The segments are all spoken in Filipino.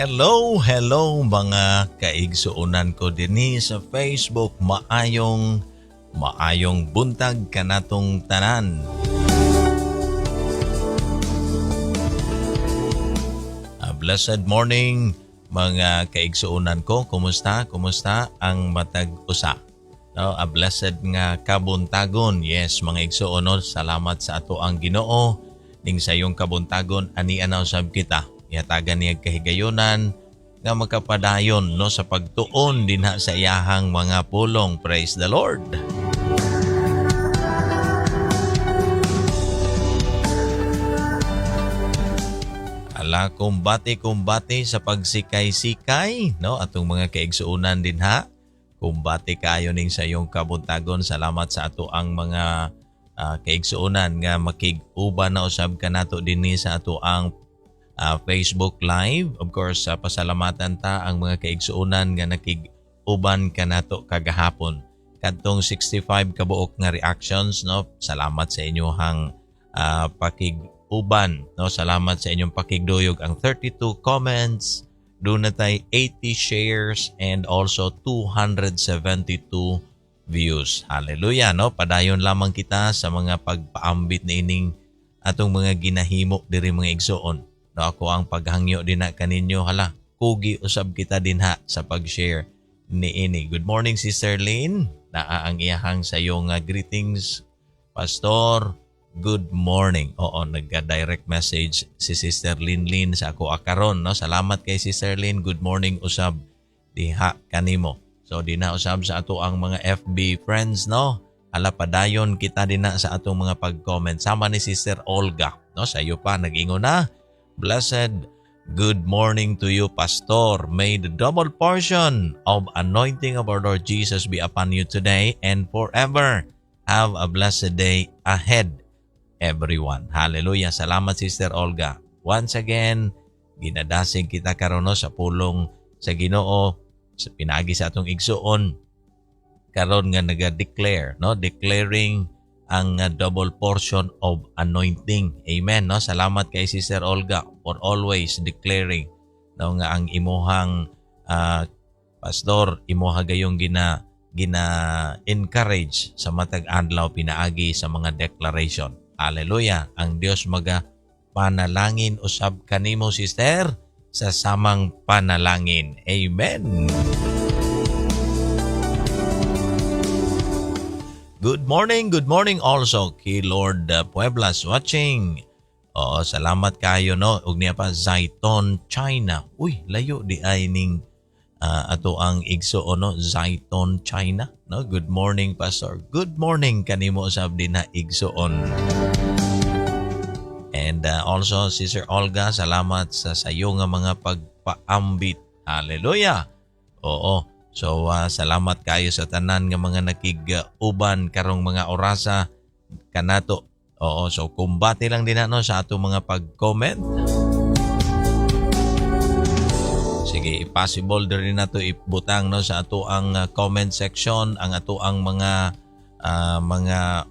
Hello mga kaigsuunan ko dinhi sa Facebook. Maayong buntag kanatong tanan. Blessed morning mga kaigsuunan ko. Kumusta ang matag usa? No, a blessed nga kabuntagon. Yes, mga igsuonon, salamat sa ato ang Ginoo ning sa iyong kabuntagon ani anaw sab kita. Ihatagan niya kahigayonan nga magkapadayon no sa pagtuon dinha sa iyahang mga pulong. Praise the Lord. Ala kumbati sa pagsikay-sikay no atong mga kaigsuunan dinha. Kumbati kayo ning sa iyong kabuntagon. Salamat sa ato ang mga kaigsuunan nga makig-uban na usab kanato dinhi sa ato ang Facebook Live. Of course, pasalamatan ta ang mga kaigsuunan nga nakig-uban kanato kagahapon. Kadtong 65 kabuok nga reactions no. Salamat sa inyohang pakig-uban no. Salamat sa inyong pakigduyog. Ang 32 comments, doon na tayo 80 shares and also 272 views. Hallelujah no. Padayon lamang kita sa mga pagpaambit na ining atong mga ginahimo diri mga igsuon. No, ako ang paghangyo din na kaninyo. Hala, kugi usab kita din ha sa pag-share ni ini. Good morning, Sister Lynn. Naa ang iyahang sa iyong greetings, Pastor. Good morning. Oo, nagka-direct message si Sister Lynn sa ako akaron. No? Salamat kay Sister Lynn. Good morning usab diha kanimo. So, di na usab sa ato ang mga FB friends, no? Hala, padayon kita din na sa atong mga pag-comment. Sama ni Sister Olga. No? Sa iyo pa, nag-ingon na. Blessed good morning to you, Pastor. May the double portion of anointing of our Lord Jesus be upon you today and forever. Have a blessed day ahead, everyone. Hallelujah. Salamat, Sister Olga. Once again, ginadasig kita karon sa pulong sa Ginoo, sa pinagi sa atong igsuon. Karon nga naga-declare, no? Declaring ang double portion of anointing. Amen. No? Salamat kay Sister Olga for always declaring no, nga ang imuhang pastor, imuha gayong gina-encourage sa matag adlaw pinaagi sa mga declaration. Hallelujah. Ang Dios maga panalangin usab kanimo, sister, sa samang panalangin. Amen. Good morning also kay Lord Pueblas watching. Oo, salamat kayo no. Ug niya pa Zaiton, China. Uy, layo di ay ning ato ang igsuon no, Zaiton, China. No, good morning, Pastor. Good morning kanimo usab din na igsuon. And also Sister Olga, salamat sa sayo nga mga pagpaambit. Hallelujah. Oo. So, salamat kayo sa tanan nga mga nakig-uban karong mga orasa kanato. Oo, so kumbati lang din no, sa ato mga pag-comment. Sige, possible din na to ibutang no, sa ato ang comment section, ang ato ang mga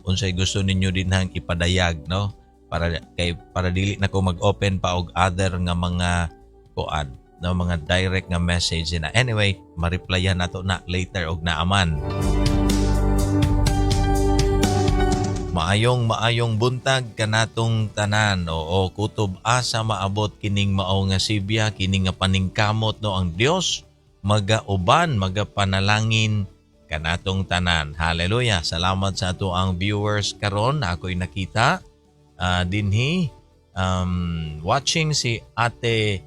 unsay gusto ninyo din hang ipadayag no, para dili na ko mag-open pa og other nga mga kuan. No, mga direct nga message na. Anyway, ma-replyan nato na later og naaman. Maayong buntag kanatong tanan. Oo, kutob asa maabot kining mao nga sibya, kining nga paningkamot no ang Dios magauban, magapanalangin kanatong tanan. Hallelujah. Salamat sa ato ang viewers karon. Ako'y nakita dinhi watching si Ate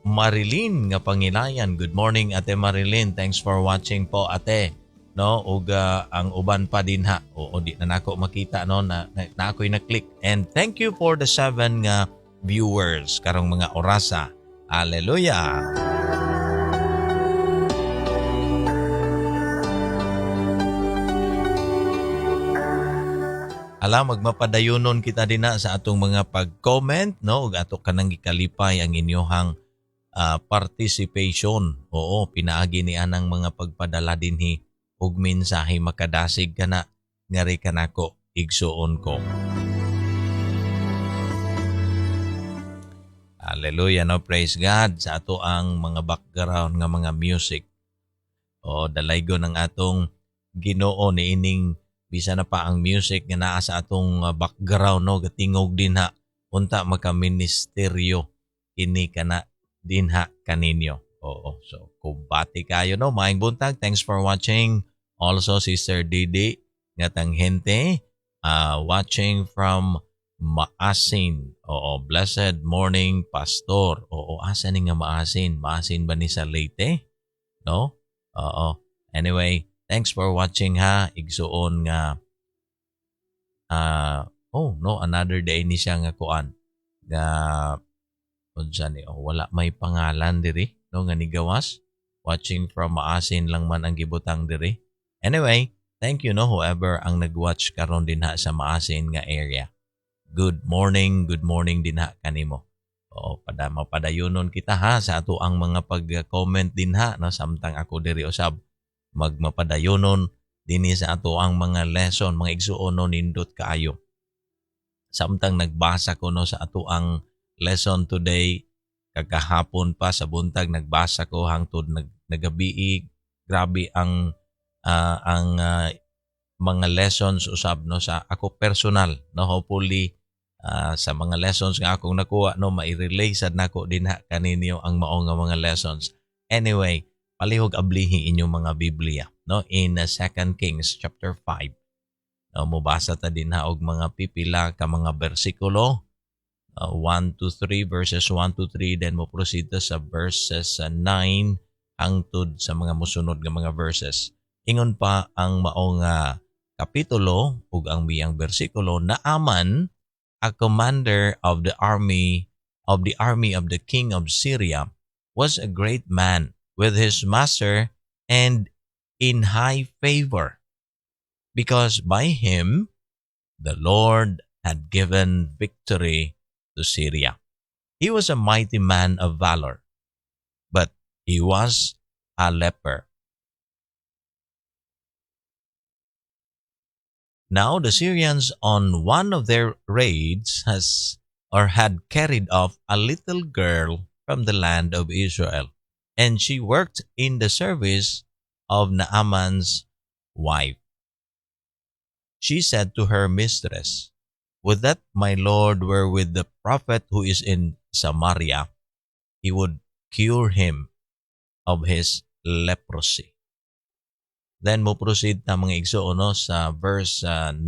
Marilyn nga Pangilayan. Good morning, Ate Marilyn. Thanks for watching po, Ate. No, ug ang uban pa din ha. Oo, di na nako makita no na ako'y na-click. And thank you for the 7 nga viewers karong mga orasa. Hallelujah. Alam, magmapadayonon kita din na sa atong mga pag-comment no ug ato kanang gikalipay ang inyohang participation. Oo, pinaagi ni anang mga pagpadala dinhi ug mensahe makadasig kana ngari kanako igsuon ko. Hallelujah, no? Praise God sa ato ang mga background nga mga music. O dalaygo ng atong Ginoo ni ining bisa na pa ang music nga naa sa atong background, no? Gatingog din ha. Unta maka-ministeryo ini kana din ha kaninyo. Oo. So, kumbati kayo, no? Maayong buntag. Thanks for watching. Also, Sister Didi, nga tanghente, watching from Maasin. Oo, blessed morning, Pastor. Oo, asa ni nga Maasin? Maasin ba ni sa Leyte? No? Oo. Anyway, thanks for watching ha. Igsuon nga, no, another day ni siya nga kuan. Nga, unsa ni, wala may pangalan diri, no, nga ni gawas. Watching from Maasin lang man ang gibutang diri. Anyway, thank you, no, whoever ang nag-watch karon din ha sa Maasin nga area. Good morning din ha kanimo. Oo, mapadayonon kita ha sa ato ang mga pag-comment din ha, no, samtang ako diri usab magmapadayonon dinhi sa ato ang mga lesson, mga igsuonon nindot kaayo. Samtang nagbasa ko no sa ato ang lesson today, kagahapon pa sa buntag nagbasa ko hangtod nagabii, grabe ang mga lessons usab no sa ako personal, no, hopefully sa mga lessons nga akong nakuha, no, mai-relay sad nako din ha kaninyo ang mao nga mga lessons. Anyway, palihog ablihi inyong mga Biblia, no, in 2 Kings chapter 5. No, mubasa ta din ha og mga pipila ka mga bersikulo, 1 to 3, verses 1 to 3, then mo proceed sa verses 9 hangtod sa mga musunod nga mga verses. Ingon pa ang maong kapitulo ug ang biyang bersikulo, Naaman, a commander of the army of the king of Syria, was a great man with his master and in high favor, because by him the Lord had given victory to Syria. He was a mighty man of valor, but he was a leper. Now the Syrians on one of their raids had carried off a little girl from the land of Israel, and she worked in the service of Naaman's wife. She said to her mistress, "Would that my Lord were with the prophet who is in Samaria, he would cure him of his leprosy." Then mo proceed na mga igsuon no sa verse 9.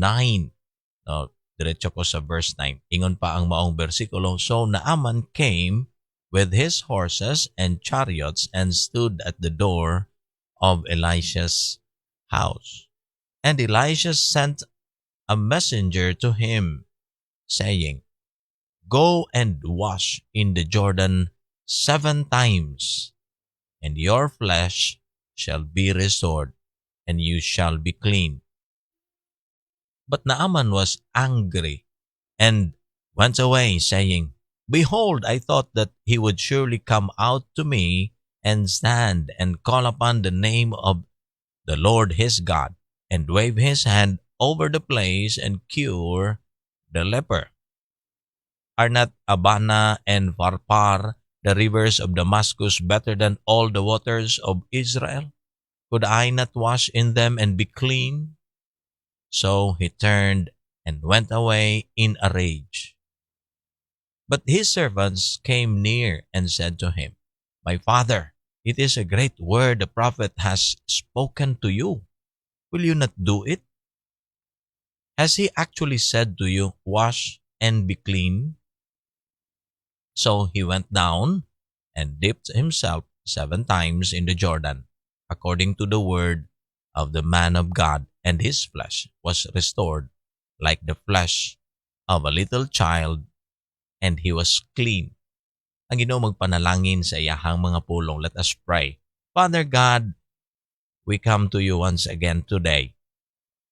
No, diretso ko sa verse 9. Ingon pa ang maong bersikulo, So Naaman came with his horses and chariots and stood at the door of Elisha's house. And Elisha sent a messenger to him, saying, "Go and wash in the Jordan 7 times, and your flesh shall be restored, and you shall be clean." But Naaman was angry and went away, saying, "Behold, I thought that he would surely come out to me and stand and call upon the name of the Lord his God, and wave his hand over the place and cure the leper. Are not Abana and Pharpar, the rivers of Damascus, better than all the waters of Israel? Could I not wash in them and be clean?" So he turned and went away in a rage. But his servants came near and said to him, "My father, it is a great word the prophet has spoken to you. Will you not do it? Has he actually said to you, 'Wash and be clean'?" So he went down and dipped himself 7 times in the Jordan, according to the word of the man of God, and his flesh was restored like the flesh of a little child, and he was clean. Ang Ginoo magpanalangin sa iyahang mga pulong. Let us pray. Father God, we come to you once again today.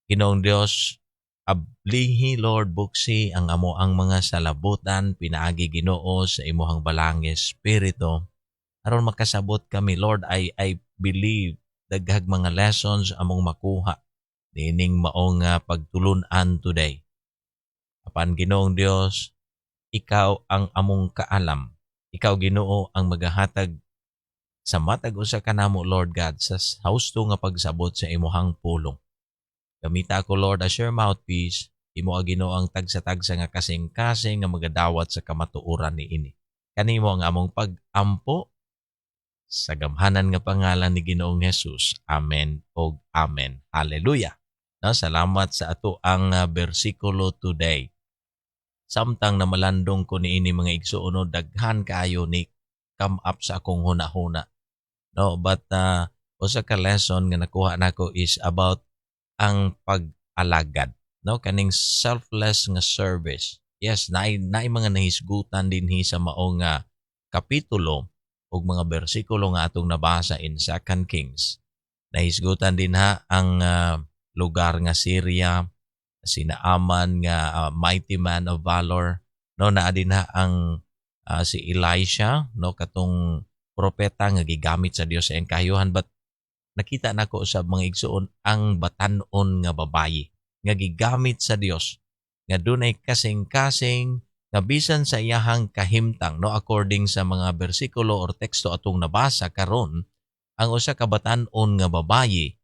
Ginoong Dios, ablihi Lord buksi ang amo ang mga salabutan, pinaagi Ginoo sa imuhang balangis Espiritu. Aron makasabot kami, Lord, I believe daghag mga lessons among makuha dining maong pagtulunan today. Apan Ginoong Dios, ikaw ang among kaalam. Ikaw Ginoo ang magahatag sa matag usa kanamo Lord God sa hausto nga pagsabot sa imuhang pulong. Gamita ko Lord as your mouthpiece, imo Ginoo ang tagsa-tagsa nga kasing-kasing nga magadawat sa kamatuoran niini. Kanimo ang among pag-ampo sa gamhanan nga pangalan ni Ginoong Hesus. Amen og amen. Hallelujah. No, salamat sa ato ang bersikulo today. Samtang na malandong ko niini mga igsuon no, daghan kaayo ni come up sa akong hunahuna. No, but usa ka lesson nga nakuha nako is about ang pag-alagad, no, kaning selfless nga service. Yes, naay mga nahisgutan dinhi sa maong nga kapitulo ug mga bersikulo nga atong nabasa in 2 Kings. Nahisgutan din ang lugar nga Syria, si Naaman nga mighty man of valor, no, naa din ang si Elisha, no, katong propeta nga gigamit sa Dios sa engkayuhan, but nakita nako sa mga igsuon ang batan-on nga babayi nga gigamit sa Dios nga dunay kasing-kasing nga bisan sa iyahang kahimtang, no, according sa mga bersikulo or teksto atong nabasa karon, ang usa ka batan-on nga babayi,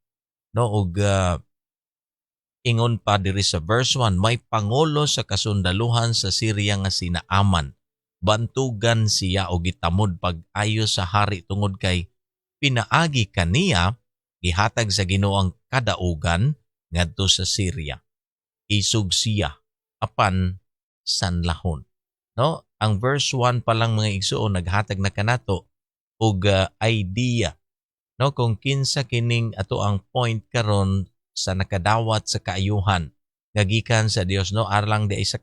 no, ug ingon pa diri sa verse 1, may pangulo sa kasundaluhan sa Syria nga si Naaman. Bantugan siya o gitamod pag-ayo sa hari tungod kay pinaagi kaniya gihatag sa Ginoo ang kadaugan ngadto sa Syria. Isug siya apan sanlahon. No, ang verse 1 pa lang mga igsuon naghatag na kanato og idea, no, kung kinsa kining ato ang point karon sa nakadawat sa kaayuhan nga gikan sa Dios, no, alang di ay sa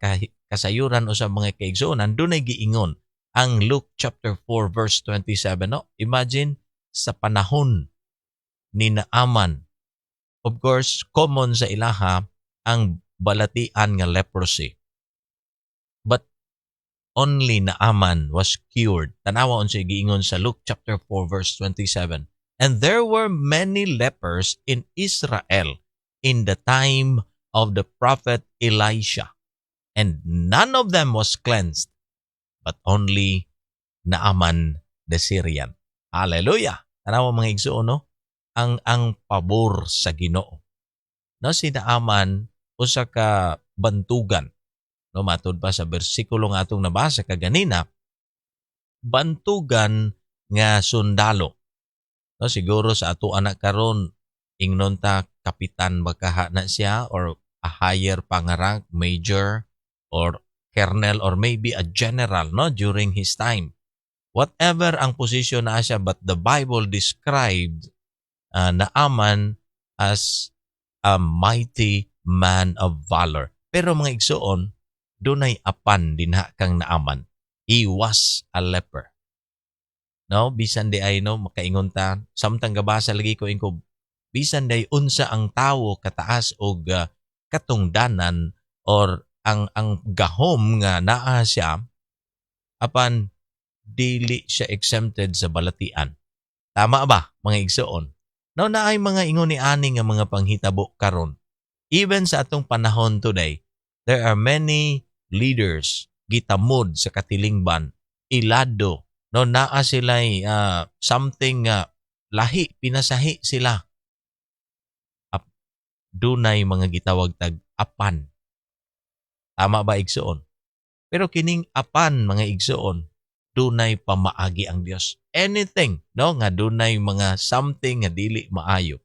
kasayuran o sa mga kaigsuonan dunay giingon ang Luke chapter 4 verse 27, no. Imagine sa panahon ni Naaman, of course common sa ilaha ang balatian nga leprosy, but only Naaman was cured. Tanawa unsa giingon sa Luke chapter 4 verse 27, and there were many lepers in Israel in the time of the prophet Elisha, and none of them was cleansed, but only Naaman the Syrian. Hallelujah! Tanawa mga igsuon, no? Ang pabor sa Ginoo. No, si Naaman usa ka bantugan, no, matud pa sa bersikulo nga atong nabasa kaganina, bantugan nga sundalo. No, siguro sa ato anak karon ingnon ta kapitan bakaha na siya or a higher pangarang major or colonel or maybe a general, no, during his time. Whatever ang posisyon na siya, but the Bible described Naaman as a mighty man of valor. Pero mga igsuon, dunay apan dinha kang Naaman. He was a leper. No, bisan di ay no makaingon ta, samtang gabasa lagi ko ingko, bisan day unsa ang tawo kataas og katungdanan or ang gahom nga naa siya, apan dili siya exempted sa balatian. Tama ba mga igsuon? No, naay mga ingon ni ani nga mga panghitabo karon. Even sa atong panahon today, there are many leaders gitamod sa katilingban, ilado, no, naa sila'y something lahi, pinasahi sila. Dunay mga gitawag tag apan. Tama ba igsuon? Pero kining apan mga igsuon, dunay pamaagi ang Dios. Anything, no, nga dunay mga something nga dili maayo.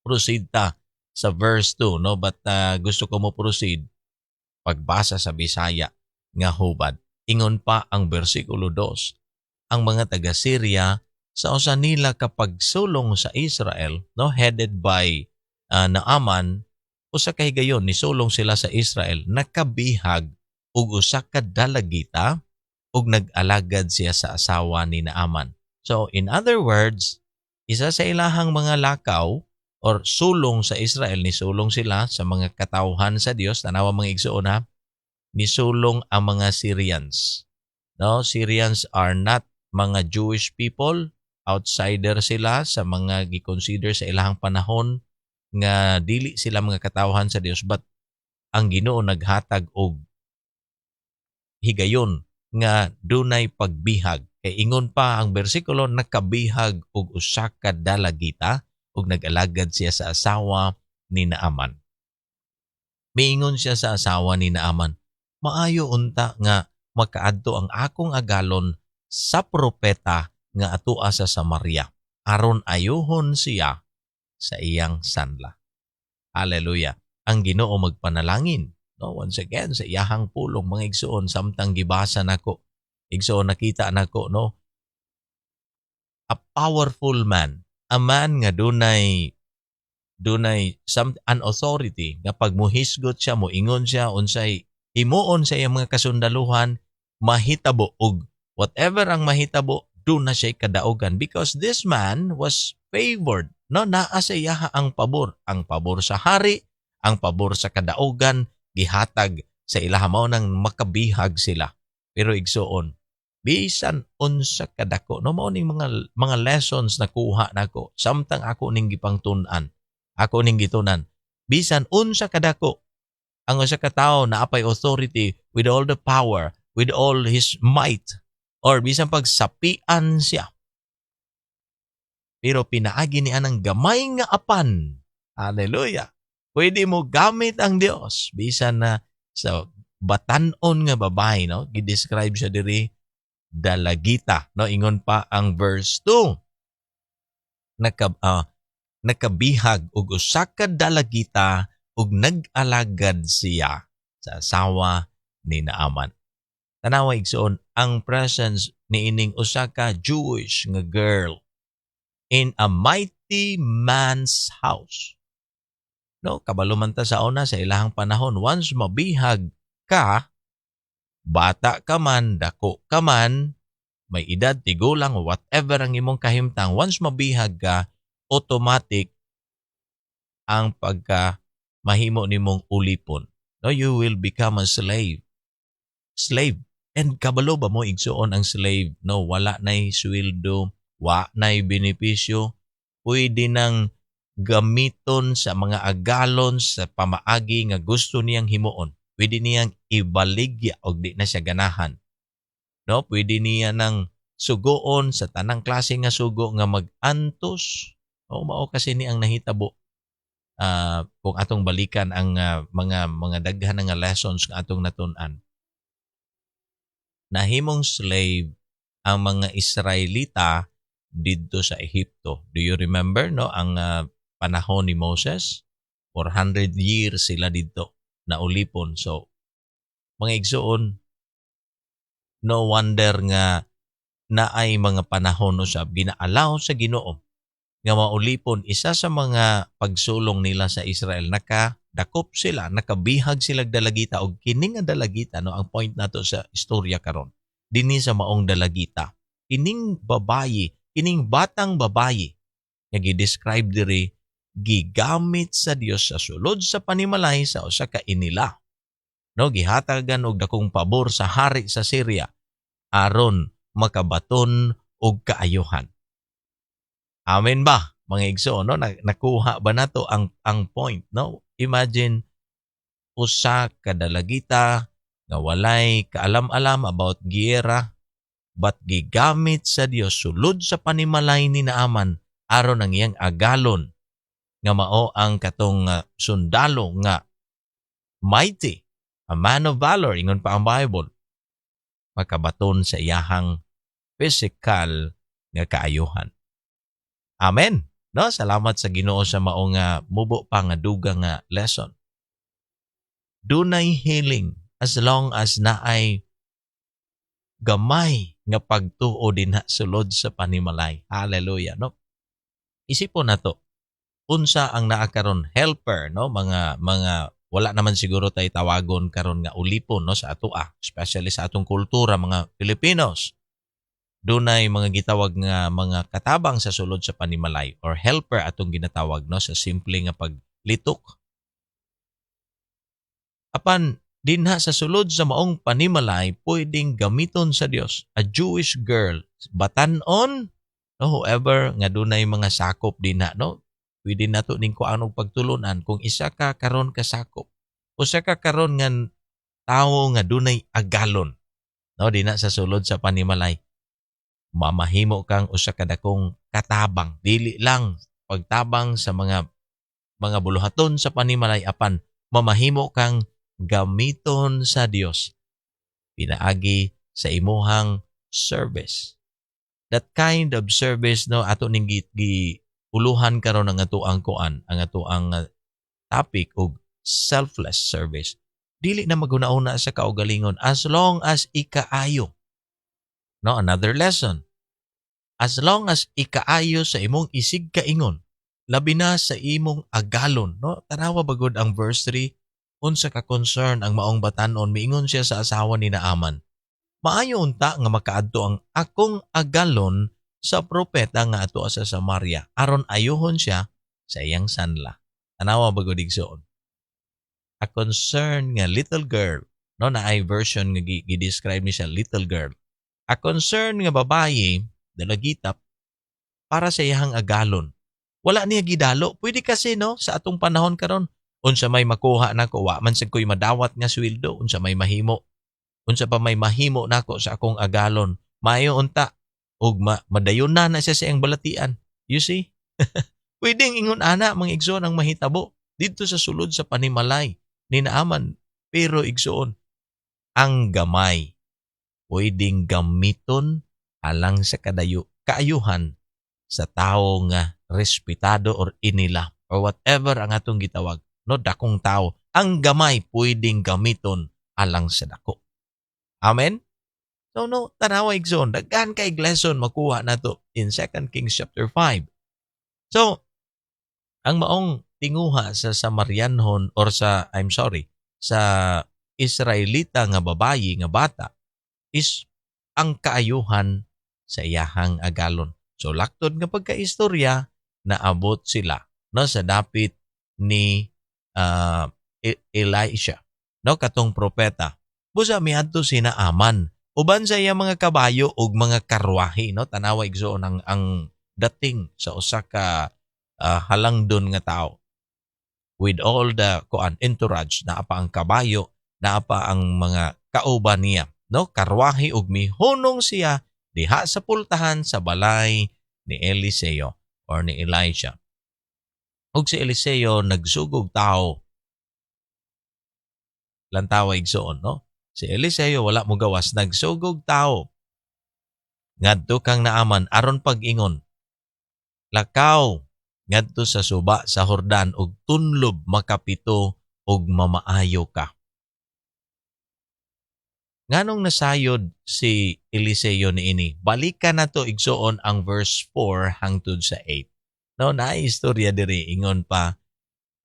Proceed ta sa verse 2, no, but gusto ko mo proceed pagbasa sa Bisaya nga hubad. Ingon pa ang bersikulo 2, ang mga taga Syria sa usa nila kapag sulong sa Israel, no, headed by Naaman, usa ka higayon ni sulong sila sa Israel, nakabihag ug usa ka dalagita ug nag-alagad siya sa asawa ni Naaman. So in other words, isa sa ilahang mga lakaw or sulong sa Israel, ni sulong sila sa mga katawhan sa Dios. Tanawa mga igsuon ha, ni sulong ang mga Syrians. No, Syrians are not mga Jewish people, outsider sila sa mga gi-consider sa ilahang panahon nga dili sila mga katawhan sa Dios, but ang Ginoo naghatag og higayon nga dunay pagbihag. Kay ingon pa ang bersikulo, nakabihag og usa ka dalagita ug nag-alagad siya sa asawa ni Naaman. Miingon siya sa asawa ni Naaman, maayo unta nga makaadto ang akong agalon sa propeta nga atua sa Samaria aron ayuhon siya sa iyang sanla. Hallelujah. Ang Ginoo magpanalangin. No, once again sa iyahang pulong mga igsoon samtang gibasa nako. Igsoon nakita nako no, a powerful man, a man nga dunay an authority nga pag muhisgot siya, moingon siya unsay himuon sa iyang mga kasundaluhan, mahitabo og whatever ang mahitabo, doon na siya kadaogan because this man was favored. No, naa sa iya ang pabor sa hari, ang pabor sa kadaogan, gihatag sa ilaha mao nang makabihag sila. Pero igsoon, bisan unsa kadako, no mao ning mga lessons na kuha nako samtang ako ning gipangtun-an. Ako ning gitunan, bisan unsa kadako ang usa ka tawo na apay authority with all the power, with all his might, or bisan pagsapian siya. Pero pinaagi niya ng gamay nga apan. Hallelujah. Pwede mo gamit ang Dios bisan na sa batanon nga babae, no? Gidescribe siya diri dalagita, no? Ingon pa ang verse 2. Nakabihag og usa ka dalagita ug nag-alagad siya sa asawa ni Naaman. Tanawa igsoon ang presence ni ining usa ka Jewish nga girl in a mighty man's house. No, kabalo man ta sa una sa ilahang panahon, once mabihag ka, bata ka man, dako ka man, may edad, tigulang, whatever ang imong kahimtang, once mabihag ka, automatic ang mahimo nimong ulipon. No, you will become a slave. Slave. And kabalo ba mo igsuon ang slave? No, wala na'y sweldo, wa na'y benepisyo, pwede nang gamiton sa mga agalon sa pamaagi nga gusto niyang himuon. Pwede niyang ibaligya og di na siya ganahan. No, pwede niya nang sugoon sa tanang klase nga sugo nga mag-antos. O mao kasi ni ang nahitabo. Kung atong balikan ang mga daghan nga lessons nga atong natun-an. Nahimong slave ang mga Israelita didto sa Ehipto. Do you remember no ang panahon ni Moses? 400 years sila didto na ulipon. So mga igsoon, no wonder nga naay mga panahon usab ginaalaw sa Ginoo nga maulipon. Isa sa mga pagsulong nila sa Israel, nakadakop sila, nakabihag sila dalagita og kining nga dalagita, no ang point nato sa istorya karon dinhi sa maong dalagita, kining babayi, kining batang babayi nga gi-describe diri gigamit sa Dios sa sulod sa panimalay sa usa ka inila, no gihatagan og dakong pabor sa hari sa Syria aron makabaton og kaayuhan. Amen ba mga igsoon, no? Nakuha ba nato ang point, no? Imagine usa ka dalagita nga walay kaalam-alam about giyera, but gigamit sa Dios sulod sa panimalay ni Naaman aron ang iyang agalon nga mao ang katong sundalo nga mighty, a man of valor, ingon pa ang Bible, makabaton sa iyahang physical nga kaayuhan. Amen. No, salamat sa Ginoo sa maong mubo pa nga dugang nga lesson. Dunay healing as long as naay gamay nga pagtuo dinha sulod sa panimalay. Hallelujah, no? Isipon nato unsa ang naa karon helper, no? Mga wala naman siguro tay tawagon karon nga ulipon, no, sa atoa, especially sa atong kultura mga Filipinos. Dunay mga gitawag nga mga katabang sa sulod sa panimalay or helper atong ginatawag, no, sa simple nga paglitok. Apan dinha sa sulod sa maong panimalay pwedeng gamiton sa Dios a Jewish girl, batan-on, no, whoever nga dunay mga sakop dinha, no, pwede nato ning kuan og pagtulunan kung isa ka karon ka sakop, usa ka karon nga tawo nga dunay agalon. No, di na sa sulod sa panimalay. Mamahimo kang usa ka dakong katabang. Dili lang pagtabang sa mga buluhaton sa panimalay apan mamahimo kang gamiton sa Dios pinaagi sa imuhang service. That kind of service no ato ning uluhan karon ang ato ang kuan, ang ato ang topic og selfless service. Dili na maguna-una sa kaugalingon as long as ikaayo. No, another lesson. As long as ikaayo sa imong isig kaingon, labi na sa imong agalon, no? Tanawa bagod ang verse 3, unsa ka concern ang maong batan-on, miingon siya sa asawa ni Naaman. Maayo unta nga makaadto ang akong agalon sa propeta nga ato sa Samaria aron ayohon siya sa iyang sanla. Tanawa bagod igsoon. A concern nga little girl, no, na ay version nga gi-describe ni siya little girl. A concern nga babaye dalagita para sa iyang agalon. Wala niya gidalo. Pwede kasi no sa atong panahon karon unsa may makuha nako wa man sad ko'y madawat nga sweldo, unsa may mahimo. Unsa pa may mahimo nako sa akong agalon. Maayo unta ug madayon na siya sa iyang balatian. You see? Pwedeng ingon ana mga igsoon ang mahitabo dito sa sulod sa panimalay ni Naaman. Pero igsoon ang gamay pwedeng gamiton alang sa kaayuhan sa tao nga respetado or inila or whatever ang atong gitawag. No, dakong tao. Ang gamay pwedeng gamiton alang sa dako. Amen? So no, tanawa igsoon. Daghan kay lesson makuha nato in 2 Kings chapter 5. So, ang maong tinguha sa Samarianhon or sa Israelita nga babayi nga bata is ang kaayuhan sa iyahang agalon. So laktod nga pagkaistorya naabot sila no sa dapit ni Elisha, no, katong propeta. Busa miadto si Naaman uban sa iya mga kabayo ug mga karwahe, no, tanawa igsoon ang dating sa usa ka halangdon nga tao with all the entourage, naa pa ang kabayo, naa pa ang mga kauban niya, no, karwahe ug mihunong siya diha sa pultahan sa balay ni Eliseo or ni Elisha. Ug si Eliseo nagsugog tao. Lantawa igsoon, no? Si Eliseo wala mo gawas, nagsugog tao. Ngadto kang Naaman aron pag-ingon. Lakaw ngadto sa suba sa Hordan ug tunlob makapito ug mamaayo ka. Nganong nasayod si Eliseo niini? Balikan nato igsoon ang verse 4 hangtod sa 8. No, naay istorya diri ingon pa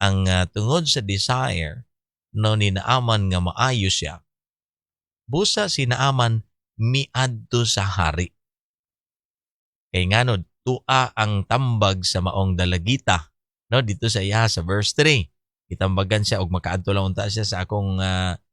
ang tungod sa desire no ni Naaman nga maayo siya. Busa si Naaman miadto sa hari. Kay nganod tua ang tambag sa maong dalagita, no, dito sa iya sa verse 3. Itambagan siya og makaadto lang unta siya sa akong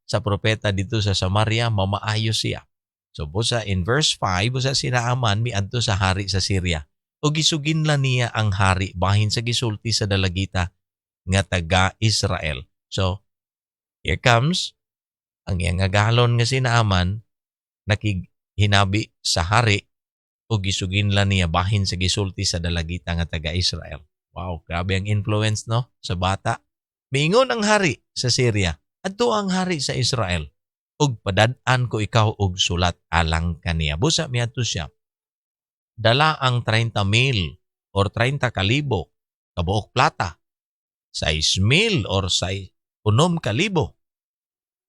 sa propeta dito sa Samaria, mamaayo siya. So busa in verse 5, busa si Naaman miadto sa hari sa Syria. O gisuginlan niya ang hari bahin sa gisulti sa dalagita nga taga Israel. So here comes ang iyang agalon nga si Naaman nakighinabi sa hari o gisuginlan niya bahin sa gisulti sa dalagita nga taga Israel. Wow, grabe ang influence no sa bata. Miingon ang hari sa Syria, adto ang hari sa Israel. Ug padad-an ko ikaw og sulat alang kaniya. Busa miadto siya. Dala ang 30,000 or 30,000 kabuok plata. 6,000 or 6,000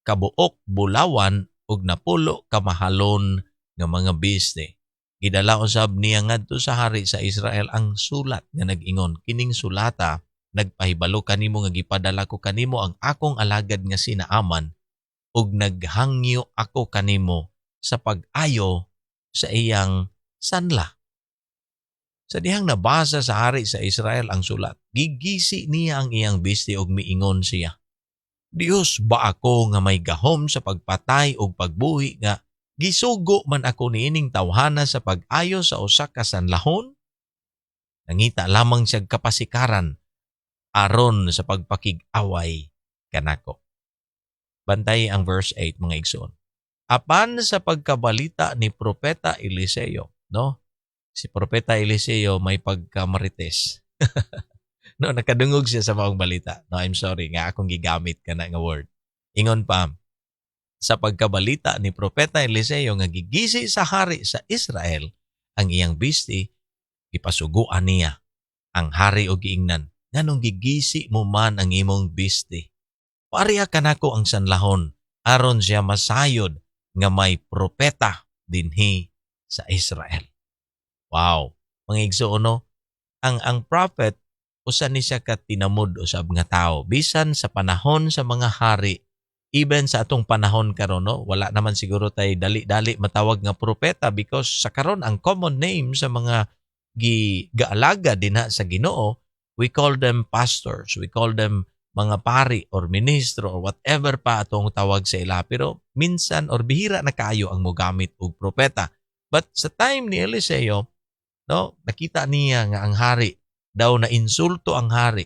kabuok bulawan ug napulo kamahalon nga mga bisne. Gidala usab niya ngadto sa hari sa Israel ang sulat nga nag-ingon, kining sulata nagpahibalo kanimo nga gipadala ko kanimo ang akong alagad nga si Naaman ug naghangyo ako kanimo sa pag-ayo sa iyang sanla. Sa dihang nabasa sa hari sa Israel ang sulat, gigisi niya ang iyang bisne ug miingon siya, Dios ba ako nga may gahom sa pagpatay ug pagbuhi nga gisugo man ako niining tawhana sa pag-ayo sa usa ka sanlahon? Nangita lamang siya kapasikaran aron sa pagpakig-away kanako. Bantay ang verse 8 mga igsoon. apan sa pagkabalita ni Propeta Eliseo, no? Si Propeta Eliseo may pagkamarites. No, nakadungog siya sa maong balita. No, I'm sorry nga akong gigamit ka na nga word. Ingon pa, sa pagkabalita ni Propeta Eliseo nga gigisi sa hari sa Israel, ang iyang bisti, ipasuguan niya ang hari o giingnan. Nganong gigisi mo man ang imong bisti? Pareha kanako ang sanlahon, aron siya masayod nga may propeta dinhi sa Israel. Wow! Mga igsoon, no? Ang prophet, usa ni siya ka tinamod usab nga tao. Bisan sa panahon sa mga hari, even sa atong panahon karon, no? Wala naman siguro tay dali-dali matawag nga propeta because sa karon ang common name sa mga gaalaga dinha sa Ginoo, we call them pastors, we call them mga pari or ministro or whatever pa atong tawag sa ila. Pero minsan or bihira na kaayo ang mogamit og propeta. But sa time ni Eliseo, no, nakita niya nga ang hari daw na insulto ang hari.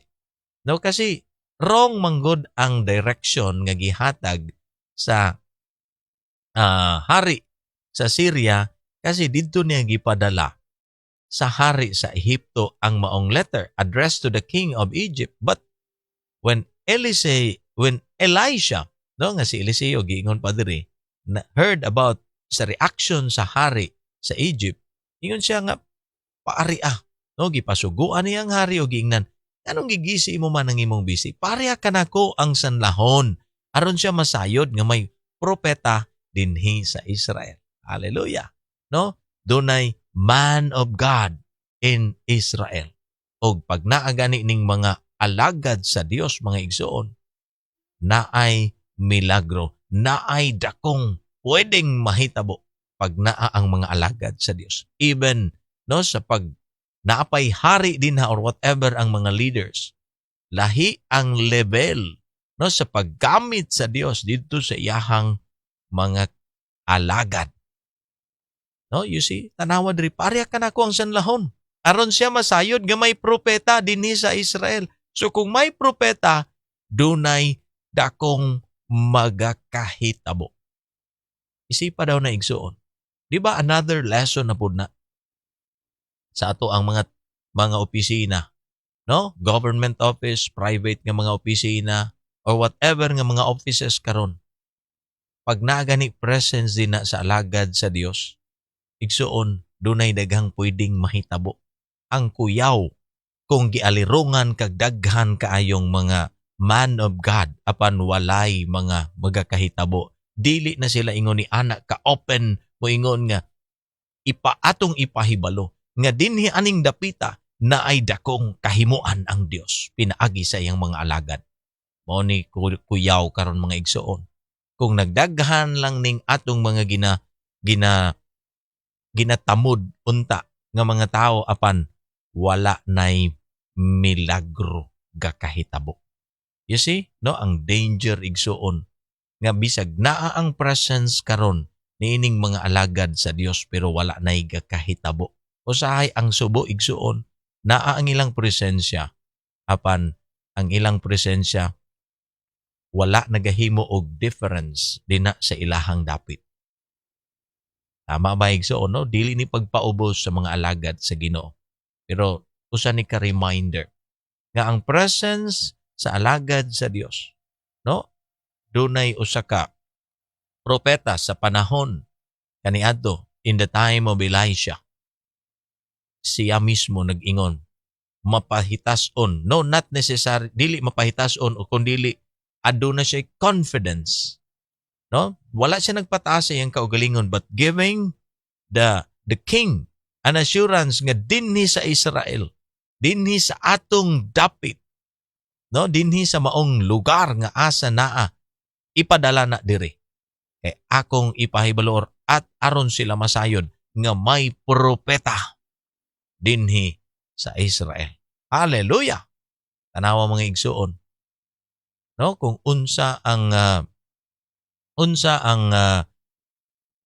No, kasi wrong manggod ang direction nga gihatag sa hari sa Syria kasi didto niya gipadala sa hari sa Ehipto ang maong letter addressed to the king of Egypt. But when Elisha, no, nga si Eliseo giingon pa diri, heard about sa reaction sa hari sa Egypt, ingon siya nga paari no, gipasuguan niya ang hari o giingnan. Anong gigisi mo man ang imong bisi? Pareha kanako ang sanlahon aron siya masayod nga may propeta dinhi sa Israel. Hallelujah. No? Dunay man of God in Israel. Og pag naa gani ning mga alagad sa Dios, mga igsoon, naay milagro, naay dakong pwedeng mahitabo pag naa ang mga alagad sa Dios. Even no, sa pag naapay hari din or whatever ang mga leaders, lahi ang level, no, sa paggamit sa Dios dito sa iyahang mga alagad. No, you see, tanawa diri, pareha kanako ang sanlahon aron siya masayod nga may propeta dinhi sa Israel. So kung may propeta, dunay dakong magakahitabo. Isipa daw na igsuon. Di ba another lesson na pud na sa ato ang mga opisina, no? Government office, private nga mga opisina, or whatever nga mga offices karon. Pag nagani presence din na sa alagad sa Dios, igsuon, dunay daghang pwedeng mahitabo. Ang kuyaw, kung gialirungan kag daghan kaayong mga man of God, apan walay mga magakahitabo, dili na sila ingon ni anak ka open mo ingon nga atong ipahibalo nga dinhi aning dapita na ay dakong kahimuan ang Dios pinaagi sa iyang mga alagad. Mao ni kuyaw karon mga igsoon. Kung nagdaghan lang ning atong mga ginatamod unta nga mga tao apan wala nay milagro gakahitabo. You see, no, ang danger igsoon nga bisag naa ang presence karon niining mga alagad sa Dios pero wala nay gakahitabo. Usahay ang subo igsuon, naa ang ilang presensya apan ang ilang presensya wala nagahimo og difference dinha sa ilahang dapit. Tama ba igsuon, no? Dili ni pagpaubos sa mga alagad sa Ginoo. Pero usa ni ka reminder nga ang presence sa alagad sa Dios, no? Dunay usa ka propeta sa panahon kaniadto in the time of Elisha. Siya mismo nag-ingon, mapahitason, no, not necessary, dili mapahitason o kundili aduna siya confidence, no? Wala siya nagpataas sa iyang kaugalingon but giving the king an assurance nga dinhi sa Israel, dinhi sa atong dapit, no, dinhi sa maong lugar nga asa naa ipadala na diri. Akong ipahibalor at aron sila masayod nga may propeta dinhi sa Israel. Hallelujah! Tanawa mga igsuon. No, kung unsa ang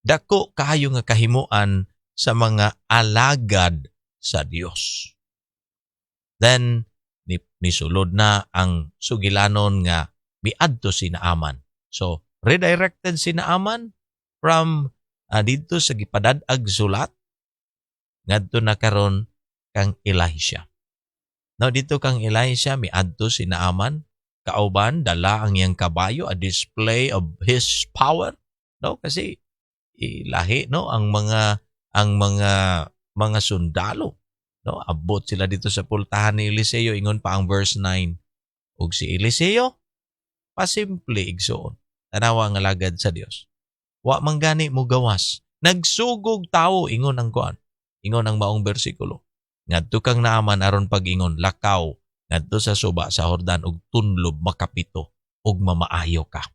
dako kaayo nga kahimuan sa mga alagad sa Dios. Then nisulod na ang sugilanon nga miadto si Naaman. So redirected si Naaman from dito sa gipadad-ag sulat ngadto na karon kang Elisha. Now dito kang Elisha miadto si Naaman, kauban dala ang iyang kabayo, a display of his power, no? Kasi ilahi, no, ang mga sundalo, no? Abot sila dito sa pultahan ni Eliseo, ingon pa ang verse 9. Ug si Eliseo pasimple igsoon. Tanawa nga lagad sa Dios. Wa man gani mo gawas. Nagsugog tawo ingon ang kuan. Ingon ang maong bersikulo. Ngadto kang Naaman aron pag-ingon lakaw ngadto sa suba sa Hordan ug tunlob makapito ug mamaayo ka.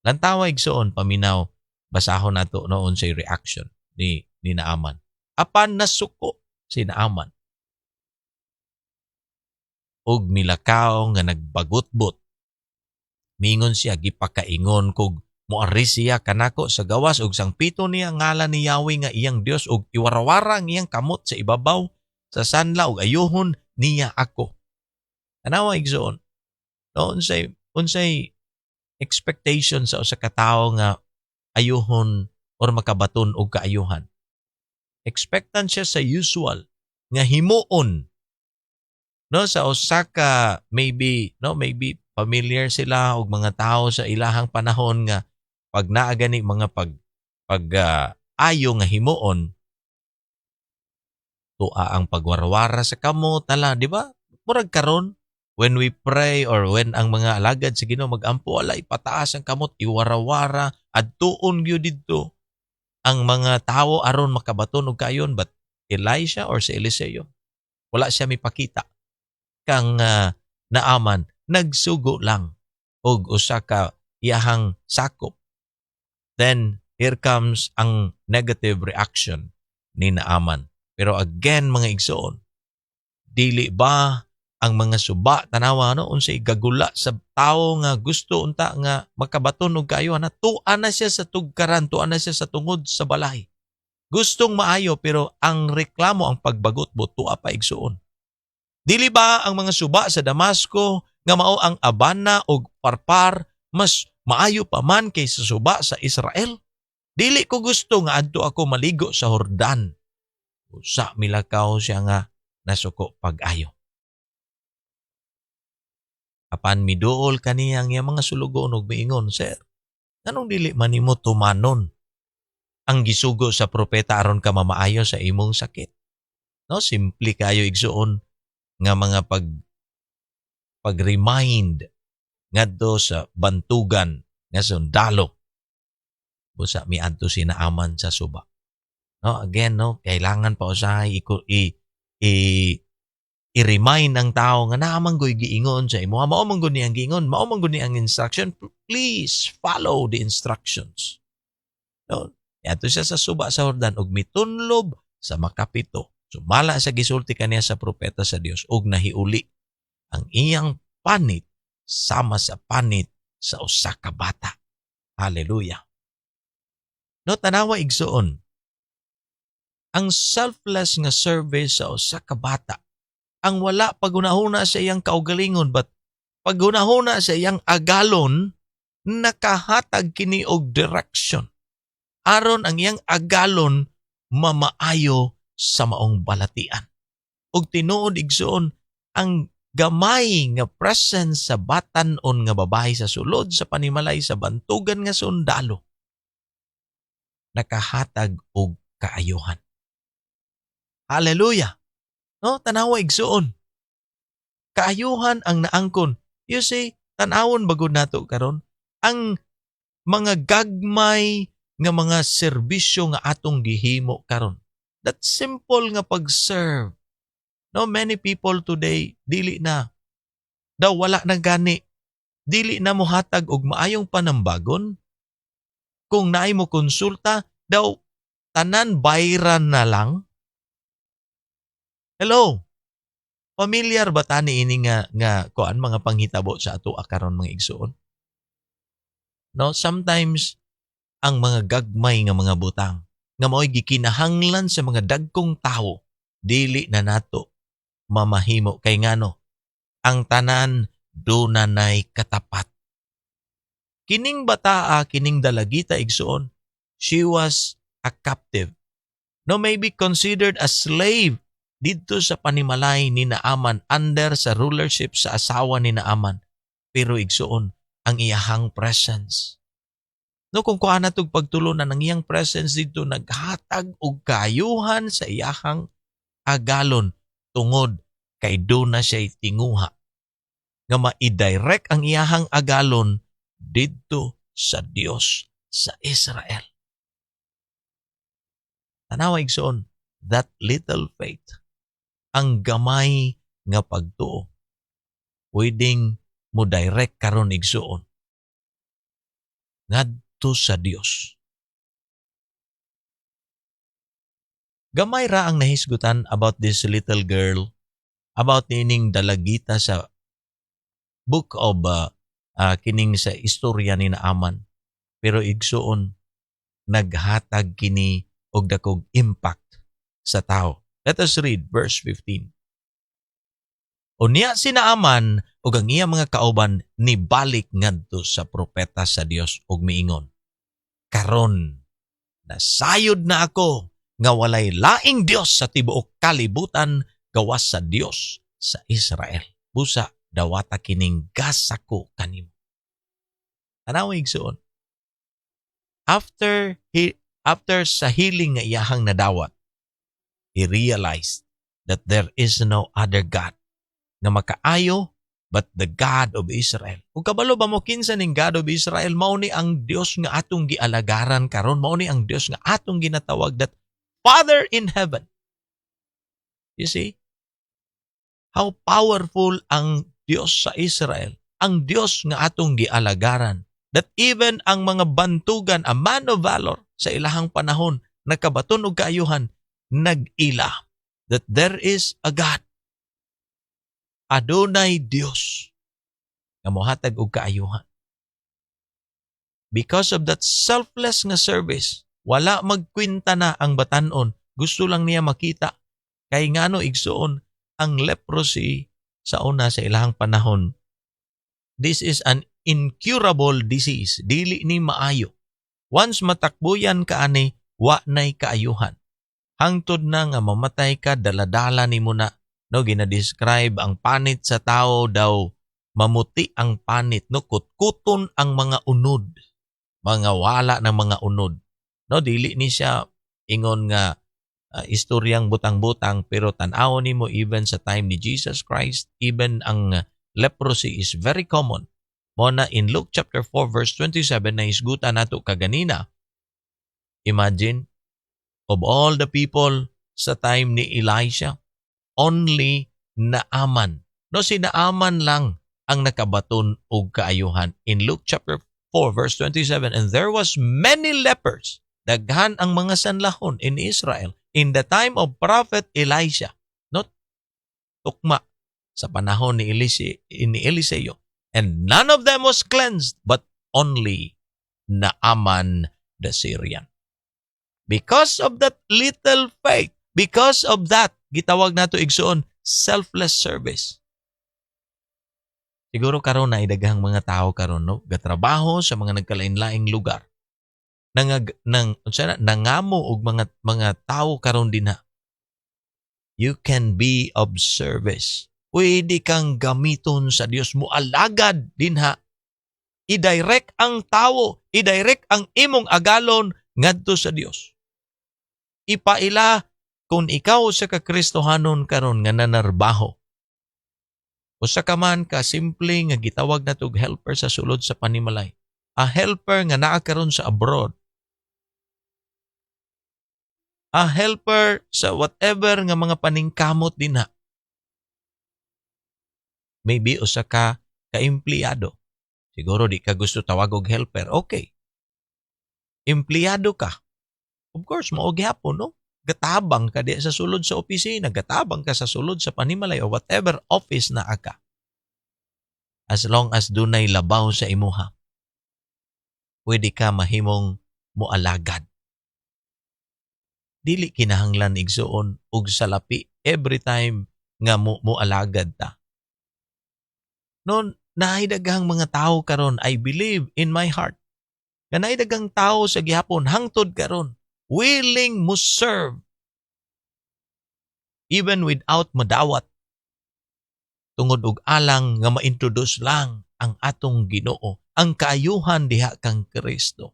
Lantawa igsoon paminaw basahon nato noon say reaction ni Naaman. Apan nasuko si Naaman. Og milakaw nga nagbagutbot. Mingon siya gipakaingon kog moari siya kanako sa gawas ug sang pito niya ngalan ni Yahweh nga iyang Dios ug iwarawara ang iyang kamot sa ibabaw sa sanla ug ayuhon niya ako. Tanawa igsoon. No, unsay expectation sa usa ka tawo nga ayuhon or makabaton og kaayuhan. Expectant siya sa usual nga himuon. No, sa usa ka maybe familiar sila og mga tao sa ilahang panahon nga pag naa gani mga ayo nga himuon tua ang pagwarwara sa kamot tala, di ba? Murag karon when we pray or when ang mga alagad sa Ginoo magampo ala ipataas ang kamot iwarawara adtuon gyud didto ang mga tawo aron makabaton og kayon, but Elisha or si Eliseo wala siya mipakita kang Naaman nagsugo lang og usa ka iyahang sakop. Then here comes ang negative reaction ni Naaman. Pero again mga igsoon, dili ba ang mga suba tanawa no unsay gagula sa tawo nga gusto unta nga makabaton og kaayo na tuan na siya sa tugkaran, tuan na siya sa tungod sa balay. Gustong maayo pero ang reklamo ang pagbagot-bot tua pa igsoon. Dili ba ang mga suba sa Damasco nga mao ang Abana o Parpar mas maayo pa man kaysa suba sa Israel? Dili ko gusto nga adto ako maligo sa Hordan. Usa milakaw siya nga nasuko pag-ayo. Apan miduol kaniyang yang mga sulugon og miingon, Sir, anong dili man nimo tumanon ang gisugo sa propeta aron ka mamaayo sa imong sakit? No, simple kayo igsuon nga mga pag-remind ngadto sa bantugan nga sundalo. Busa miadto si Naaman sa suba. No, again, no, kailangan pa usahay i-remind ang tao nga naamang go'y giingon sa imo. Mao man gud niyang giingon, mao man gud niyang instruction. Please follow the instructions. No, ato siya sa suba sa Hordan ug mitunlob sa makapito. Sumala sa gisulti kaniya sa propeta sa Dios ug nahiuli ang iyang panit sama sa panit sa usa ka bata. Hallelujah. No, tanawa igsoon. Ang selfless nga service sa usa ka bata, ang wala pagunahuna sa iyang kaugalingon, but pagunahuna sa iyang agalon, nakahatag kini og direction. Aron ang iyang agalon mamaayo sa maong balatian. Ug tinuod igsoon, ang gamay nga presence sa batan-on nga babae sa sulod sa panimalay sa bantugan nga sundalo, nakahatag og kaayuhan. Hallelujah. No, tanawa igsuon. Kaayuhan ang naangkon. You see, tanawon bagod nato karon ang mga gagmay nga mga serbisyo nga atong gihimo karon. That simple nga pag-serve. No, many people today dili na daw wala na gani. Dili na mo hatag og maayong panambagon. Kung naay mo konsulta, daw tanan bayran na lang. Hello. Familiar ba tani ini nga kuan mga panghitabo sa ato karon mga igsuon? No, sometimes ang mga gagmay nga mga butang nga mao'y gikinahanglan sa mga dagkong tawo, dili na nato mamahimo kay ngano ang tanan dunay katapat. Kining bataa, kining dalagita igsuon, She was a captive. No, maybe considered a slave dito sa panimalay ni Naaman under sa rulership sa asawa ni Naaman. Pero igsuon ang iyahang presence. No, kung kuha na itong pagtulunan ng iyang presence dito, naghatag og kayuhan sa iyahang agalon tungod kay doon na siya'y tinguha nga ma-direct ang iyahang agalon dito sa Dios sa Israel. Tanawa igsoon, that little faith, ang gamay nga pagtuo, pwedeng mo direct karon igsoon ngadto sa Dios. Gamay ra ang nahisgutan about this little girl, about nining dalagita sa book of kining sa istorya ni Naaman. Pero igsuon, naghatag kini og dakog impact sa tao. Let us read verse 15. Unya si Naaman ug ang iya mga kauban nibalik ngadto sa propeta sa Dios ug miingon, karon nasayod na ako nga walay laing Dios sa tibuok kalibutan gawas sa Dios sa Israel. Busa dawata kining gasako kanimo. Tanaw igsuon. After sa healing nga iyahang nadawat, he realized that there is no other God na makaayo but the God of Israel. Kung kabalo ba mo kinsa ning God of Israel, mao ni ang Dios nga atong gialagaran karon, mao ni ang Dios nga atong ginatawag that Father in heaven. You see? How powerful ang Dios sa Israel, ang Dios nga atong gialagaran. That even ang mga bantugan, a man of valor sa ilahang panahon, nakabaton og kaayuhan, nag-ila that there is a God. Adonai Dios nga mohatag og kaayuhan. Because of that selfless nga service, wala magkwinta na ang batanon. Gusto lang niya makita. Kay ngano igsuon ang leprosy sa una sa ilahang panahon. This is an incurable disease. Dili ni maayo. Once matakbuyan ka ani, wa nay kaayuhan. Hangtod na nga mamatay ka, daladala ni mo na. No, ginadescribe ang panit sa tao daw, mamuti ang panit, no, kutkuton ang mga unod, mga wala ng mga unod. No, dili ni siya ingon nga istoryang butang-butang, pero tan-aw ni mo even sa time ni Jesus Christ, even ang leprosy is very common. Mona in Luke chapter 4 verse 27 na isgutan nato kaganina. Imagine, of all the people sa time ni Elisha, only Naaman. No, si Naaman lang ang nakabaton og kaayuhan. In Luke chapter 4 verse 27, and there was many lepers, daghan ang mga sanlahon in Israel in the time of prophet Elisha. No, tukma sa panahon ni Eliseo. And none of them was cleansed, but only Naaman the Syrian. Because of that little faith, because of that, gitawag nato igsuon, selfless service. Siguro karon na idaghang mga tao karon, no, gatrabaho sa mga nagkalain-laing lugar. Nangamo og mga tao karon din na. You can be of service. Pwede kang gamiton sa Dios mo, alagad din ha. I-direct ang tao, i-direct ang imong agalon ngadto sa Dios. Ipaila kung ikaw sa kakristohanon karon nga nanarbaho. Usa ka man ka simple nga gitawag na tog helper sa sulod sa panimalay. A helper nga naa karon sa abroad. A helper sa whatever nga mga paningkamot din ha. Maybe usa ka empleyado. Siguro di ka gusto tawag og helper. Okay. Empleyado ka. Of course, mao gyapon, no? Gatabang ka di sa sulod sa opisina, gatabang ka sa sulod sa panimalay o whatever office na ka. As long as dunay labaw sa imuha, pwede ka mahimong mualagad. Dili kinahanglan igsuon og salapi every time nga mualagad ta. Noon, nahidaghang mga tao karon, I believe in my heart, nga naay daghang tawo sa gihapon hangtod karon willing mo serve even without madawat tungod og alang nga ma-introduce lang ang atong Ginoo, ang kaayuhan diha kang Kristo.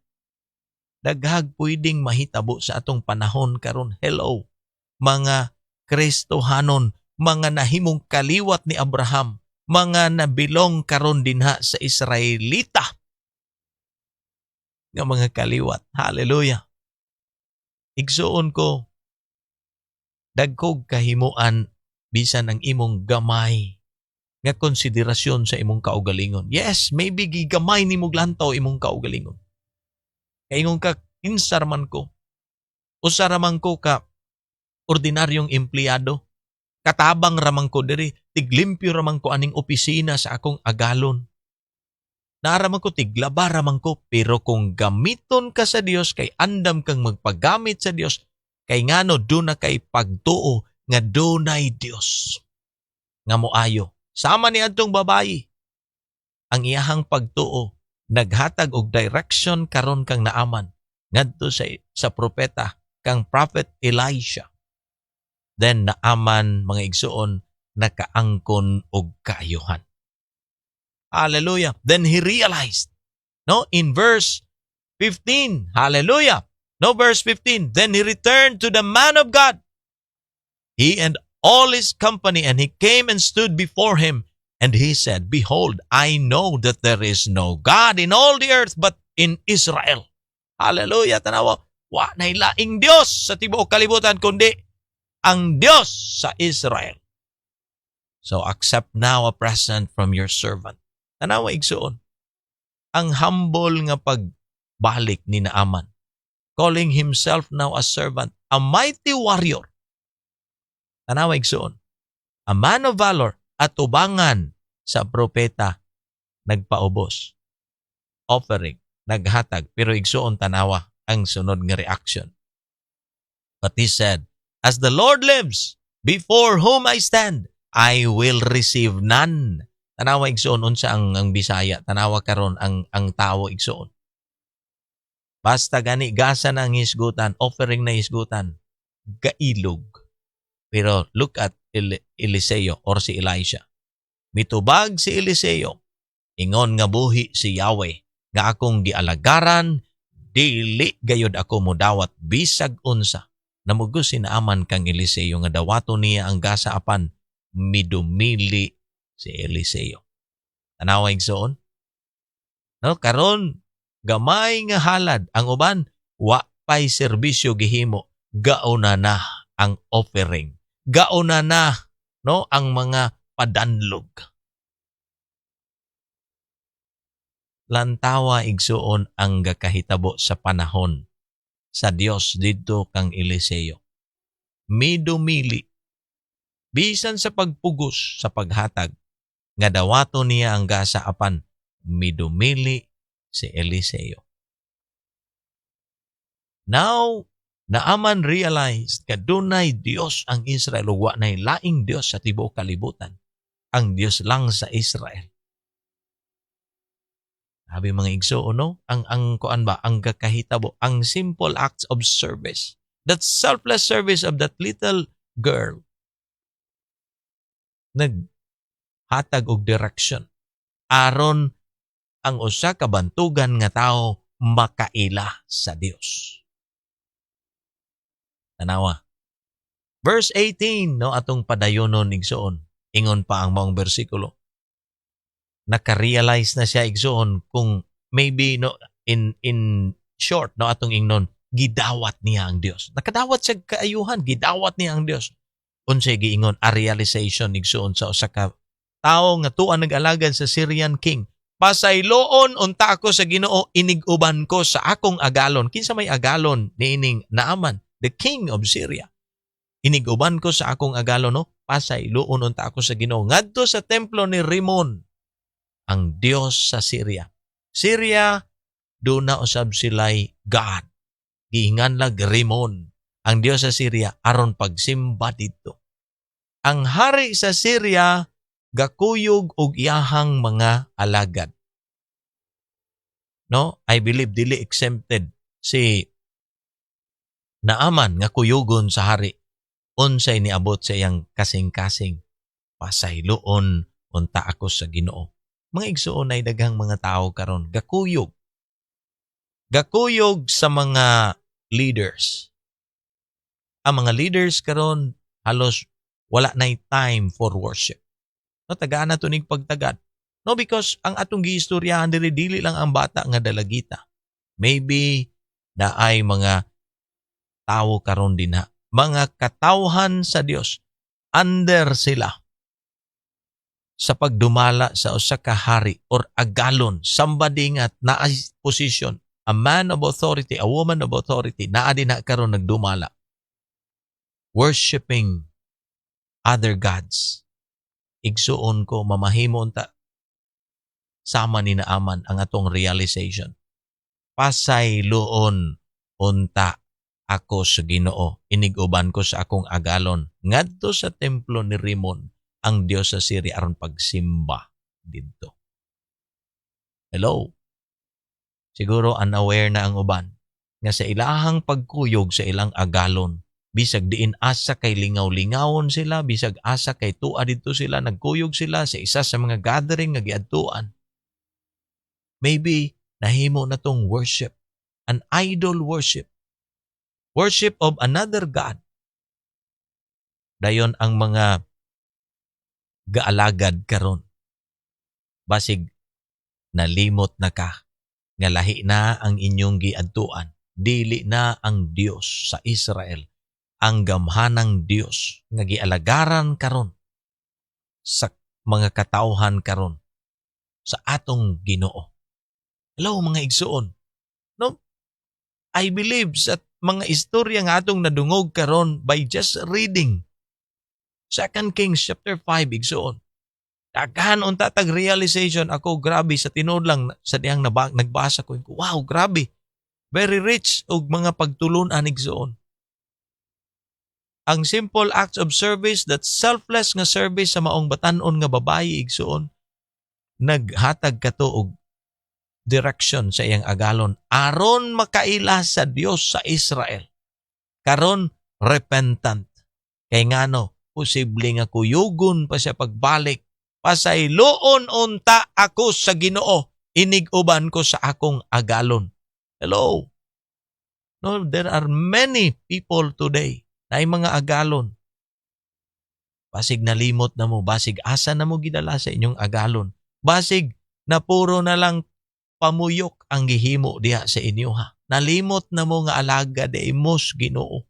Daghag pwedeng mahitabo sa atong panahon karon. Hello, mga Kristohanon, mga nahimong kaliwat ni Abraham, mga nabilong karon dinha sa Israelita nga mga kaliwat. Hallelujah. Igsuon ko, dagkog kahimuan bisan ang imong gamay nga konsiderasyon sa imong kaugalingon. Yes, maybe gigamay nimo glantaw imong kaugalingon. Kaingon ka, kinsa raman ko. Usa raman ko ka ordinaryong empleyado. Katabang raman ko diri, tiglimpyo raman ko aning opisina sa akong agalon. Naraman ko, tiglaba raman ko, pero kung gamiton ka sa Dios, kay andam kang magpagamit sa Dios, kay ngano doon na kay pagtuo nga dunay Dios nga moayo. Sama ni adtong babayi, ang iyahang pagtuo naghatag og direction karon kang naaman ngadto sa propeta kang prophet Elisha. Then naaman mga igsuon nakaangkon og kaayuhan. Hallelujah. Then he realized, no, in verse 15, hallelujah. No, verse 15, then he returned to the man of God, he and all his company, and he came and stood before him, and he said, behold, I know that there is no God in all the earth but in Israel. Hallelujah. Tanawa, wa nay laing Dios sa tibuok kalibutan kundi ang Dios sa Israel. So accept now a present from your servant. Tanawa igsuon, ang humble nga pagbalik ni Naaman, calling himself now a servant, a mighty warrior. Tanawa igsuon, a man of valor at ubangan sa propeta nagpaubos. Offering, naghatag, pero igsuon tanawa ang sunod nga reaction. But he said, as the Lord lives, before whom I stand, I will receive none. Tanawa igsuon unsa ang Bisaya, tanawa karon ang tawo igsuon. Basta gani gasa na ang hisgutan, offering na hisgutan, gailog. Pero look at Eliseo or si Elisha. Mitubag si Eliseo, ingon nga buhi si Yahweh, nga akong gialagaran, dili gayod ako modawat bisag unsa. Namugo si Naaman kang Eliseo nga dawato niya ang gasa apan midumili si Eliseo. Tanawa igsoon? No, karon gamay nga halad ang uban wa pay serbisyo gihimo, gauna na ang offering. Gauna na, no, ang mga padanlog. Lantawa igsuon ang gakahitabo sa panahon sa Dios didto kang Eliseo. Midumili bisan sa pagpugos sa paghatag nga dawato niya ang gasa apan midumili si Eliseo. Now, Naaman realized kadunay Dios ang Israel ug wa nay laing Dios sa tibuok kalibutan. Ang Dios lang sa Israel. Sabi mga igsuon, no? Ang kuan ba, ang kakahitabo, ang simple acts of service. That selfless service of that little girl. Naghatag og direction. Aron ang usa ka bantugan nga tawo makaila sa Dios. Tanawa. Verse 18, no, atong padayonon igsuon. Ingon pa ang maong bersikulo. Naka-realize na siya igsuon kung maybe, no, in short, no, atong ingnon, gidawat niya ang Dios. Nakadawat siya kaayuhan, gidawat niya ang Dios. Unsay giingon, a realization igsuon sa usa ka tawo nga tuan nag-alagad sa Syrian king. Pasayloon unta ako sa Ginoo, iniguban ko sa akong agalon. Kinsa may agalon niining Naaman, the king of Syria. Iniguban ko sa akong agalon, no? Pasayloon unta ako sa Ginoo ngadto sa templo ni Rimon, ang Dios sa Syria. Syria, do na usab sila'y God. Gihinganlag Rimon, ang Dios sa Syria, aron pagsimba dito. Ang hari sa Syria, gakuyog og iyahang mga alagad. No, I believe dili exempted si Naaman nga kuyugon sa hari. Unsay niabot sa iyang kasing-kasing. Pasayloon unta ako sa Ginoo. Mga igsuon ay daghang mga tao karon gakuyog. Gakuyog sa mga leaders. Ang mga leaders karon halos wala nay time for worship. No, tagaan na tunig pagtagad. No, because ang atong giistoryahan dili lang ang bata nga dalagita. Maybe na ay mga tao karon din ha. Mga katawhan sa Dios. Under sila sa pagdumala sa usa ka hari or agalon, somebody nga naa position, a man of authority, a woman of authority, naa din na karon nagdumala. Worshiping other gods. Igsuon ko, mamahimo unta sama ni Naaman ang atong realization. Pasayloon unta ako sa Ginoo, iniguban ko sa akong agalon, ngadto sa templo ni Rimon, ang Dios sa Syria aron pagsimba didto. Hello? Siguro unaware na ang uban nga sa ilahang pagkuyog sa ilang agalon, bisag diin asa kay lingaw-lingawon sila, bisag asa kay tua dito sila, nagkuyog sila sa isa sa mga gathering nga giadtuan. Maybe nahimo na tong worship, an idol worship. Worship of another God. Dayon ang mga gaalagad karon. Basig nalimot na ka nga lahi na ang inyong giadtuan. Dili na ang Dios sa Israel, ang gamhanang Dios nga gialagaran karon sa mga katawhan karon sa atong Ginoo. Hello mga igsuon. No, I believe sa mga istorya nga atong nadungog karon by just reading 2 Kings chapter 5 igsuon. Daghan unta tag realization ako, grabe sa tinuod lang sa diyang nagbasa ko. Wow, grabe. Very rich og mga pagtulon-an igsuon. Ang simple acts of service, that selfless nga service sa maong batan-on nga babayi igsuon, naghatag kato og direction sa iyang agalon aron makaila sa Dios sa Israel. Karon repentant. Kay ngano, posible nga kuyugon pa siya pagbalik. Pasayloon unta ako sa Ginoo, iniguban ko sa akong agalon. Hello? No, there are many people today na ay mga agalon. Basig nalimot na mo, basig asa na mo gidala sa inyong agalon. Basig na puro na lang pamuyok ang gihimo diha sa inyo ha. Nalimot na mo nga alagad e imos Ginoo.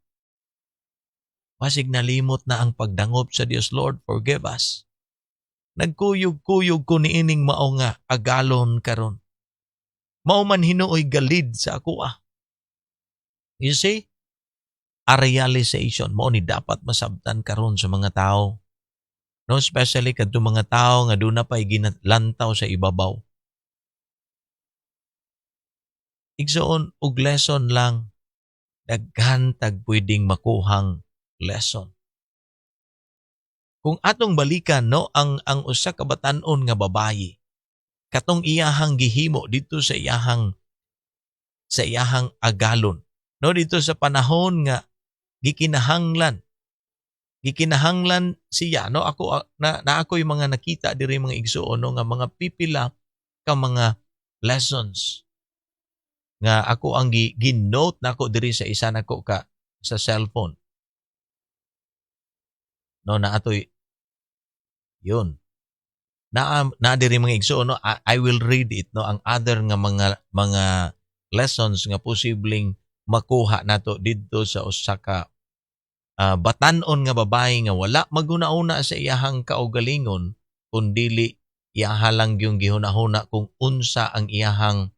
Basig nalimot na ang pagdangop sa Dios. Lord, forgive us. Nagkuyog-kuyog ko niining mao nga agalon karon. Mao man hinuoy galid sa ako ah. You see? A realization mo ni dapat masabtan karon sa mga tao. No, especially kadto mga tao nga doon na pa'y ginalantaw sa ibabaw. Igsoon og lesson lang, daghan tag pwedeng makuhang lesson. Kung atong balikan no ang usa ka batan-on nga babayi, katong iyahang gihimo dito sa iyahang agalon. No, dito sa panahon nga gikinahanglan siya no, ako na ako'y mga nakita diri mga igsuon no, nga mga pipila ka mga lessons nga ako ang ginote nako diri sa isa nako ka sa cellphone. No, na atoy yun. Na diri mga igsuon no, I will read it no, ang other nga mga lessons nga posibleng makuha nato didto sa usa ka batan-on nga babae nga wala maguna-una sa iyahang kaugalingon kundili iyaha lang yung gihuna-huna kung unsa ang iyahang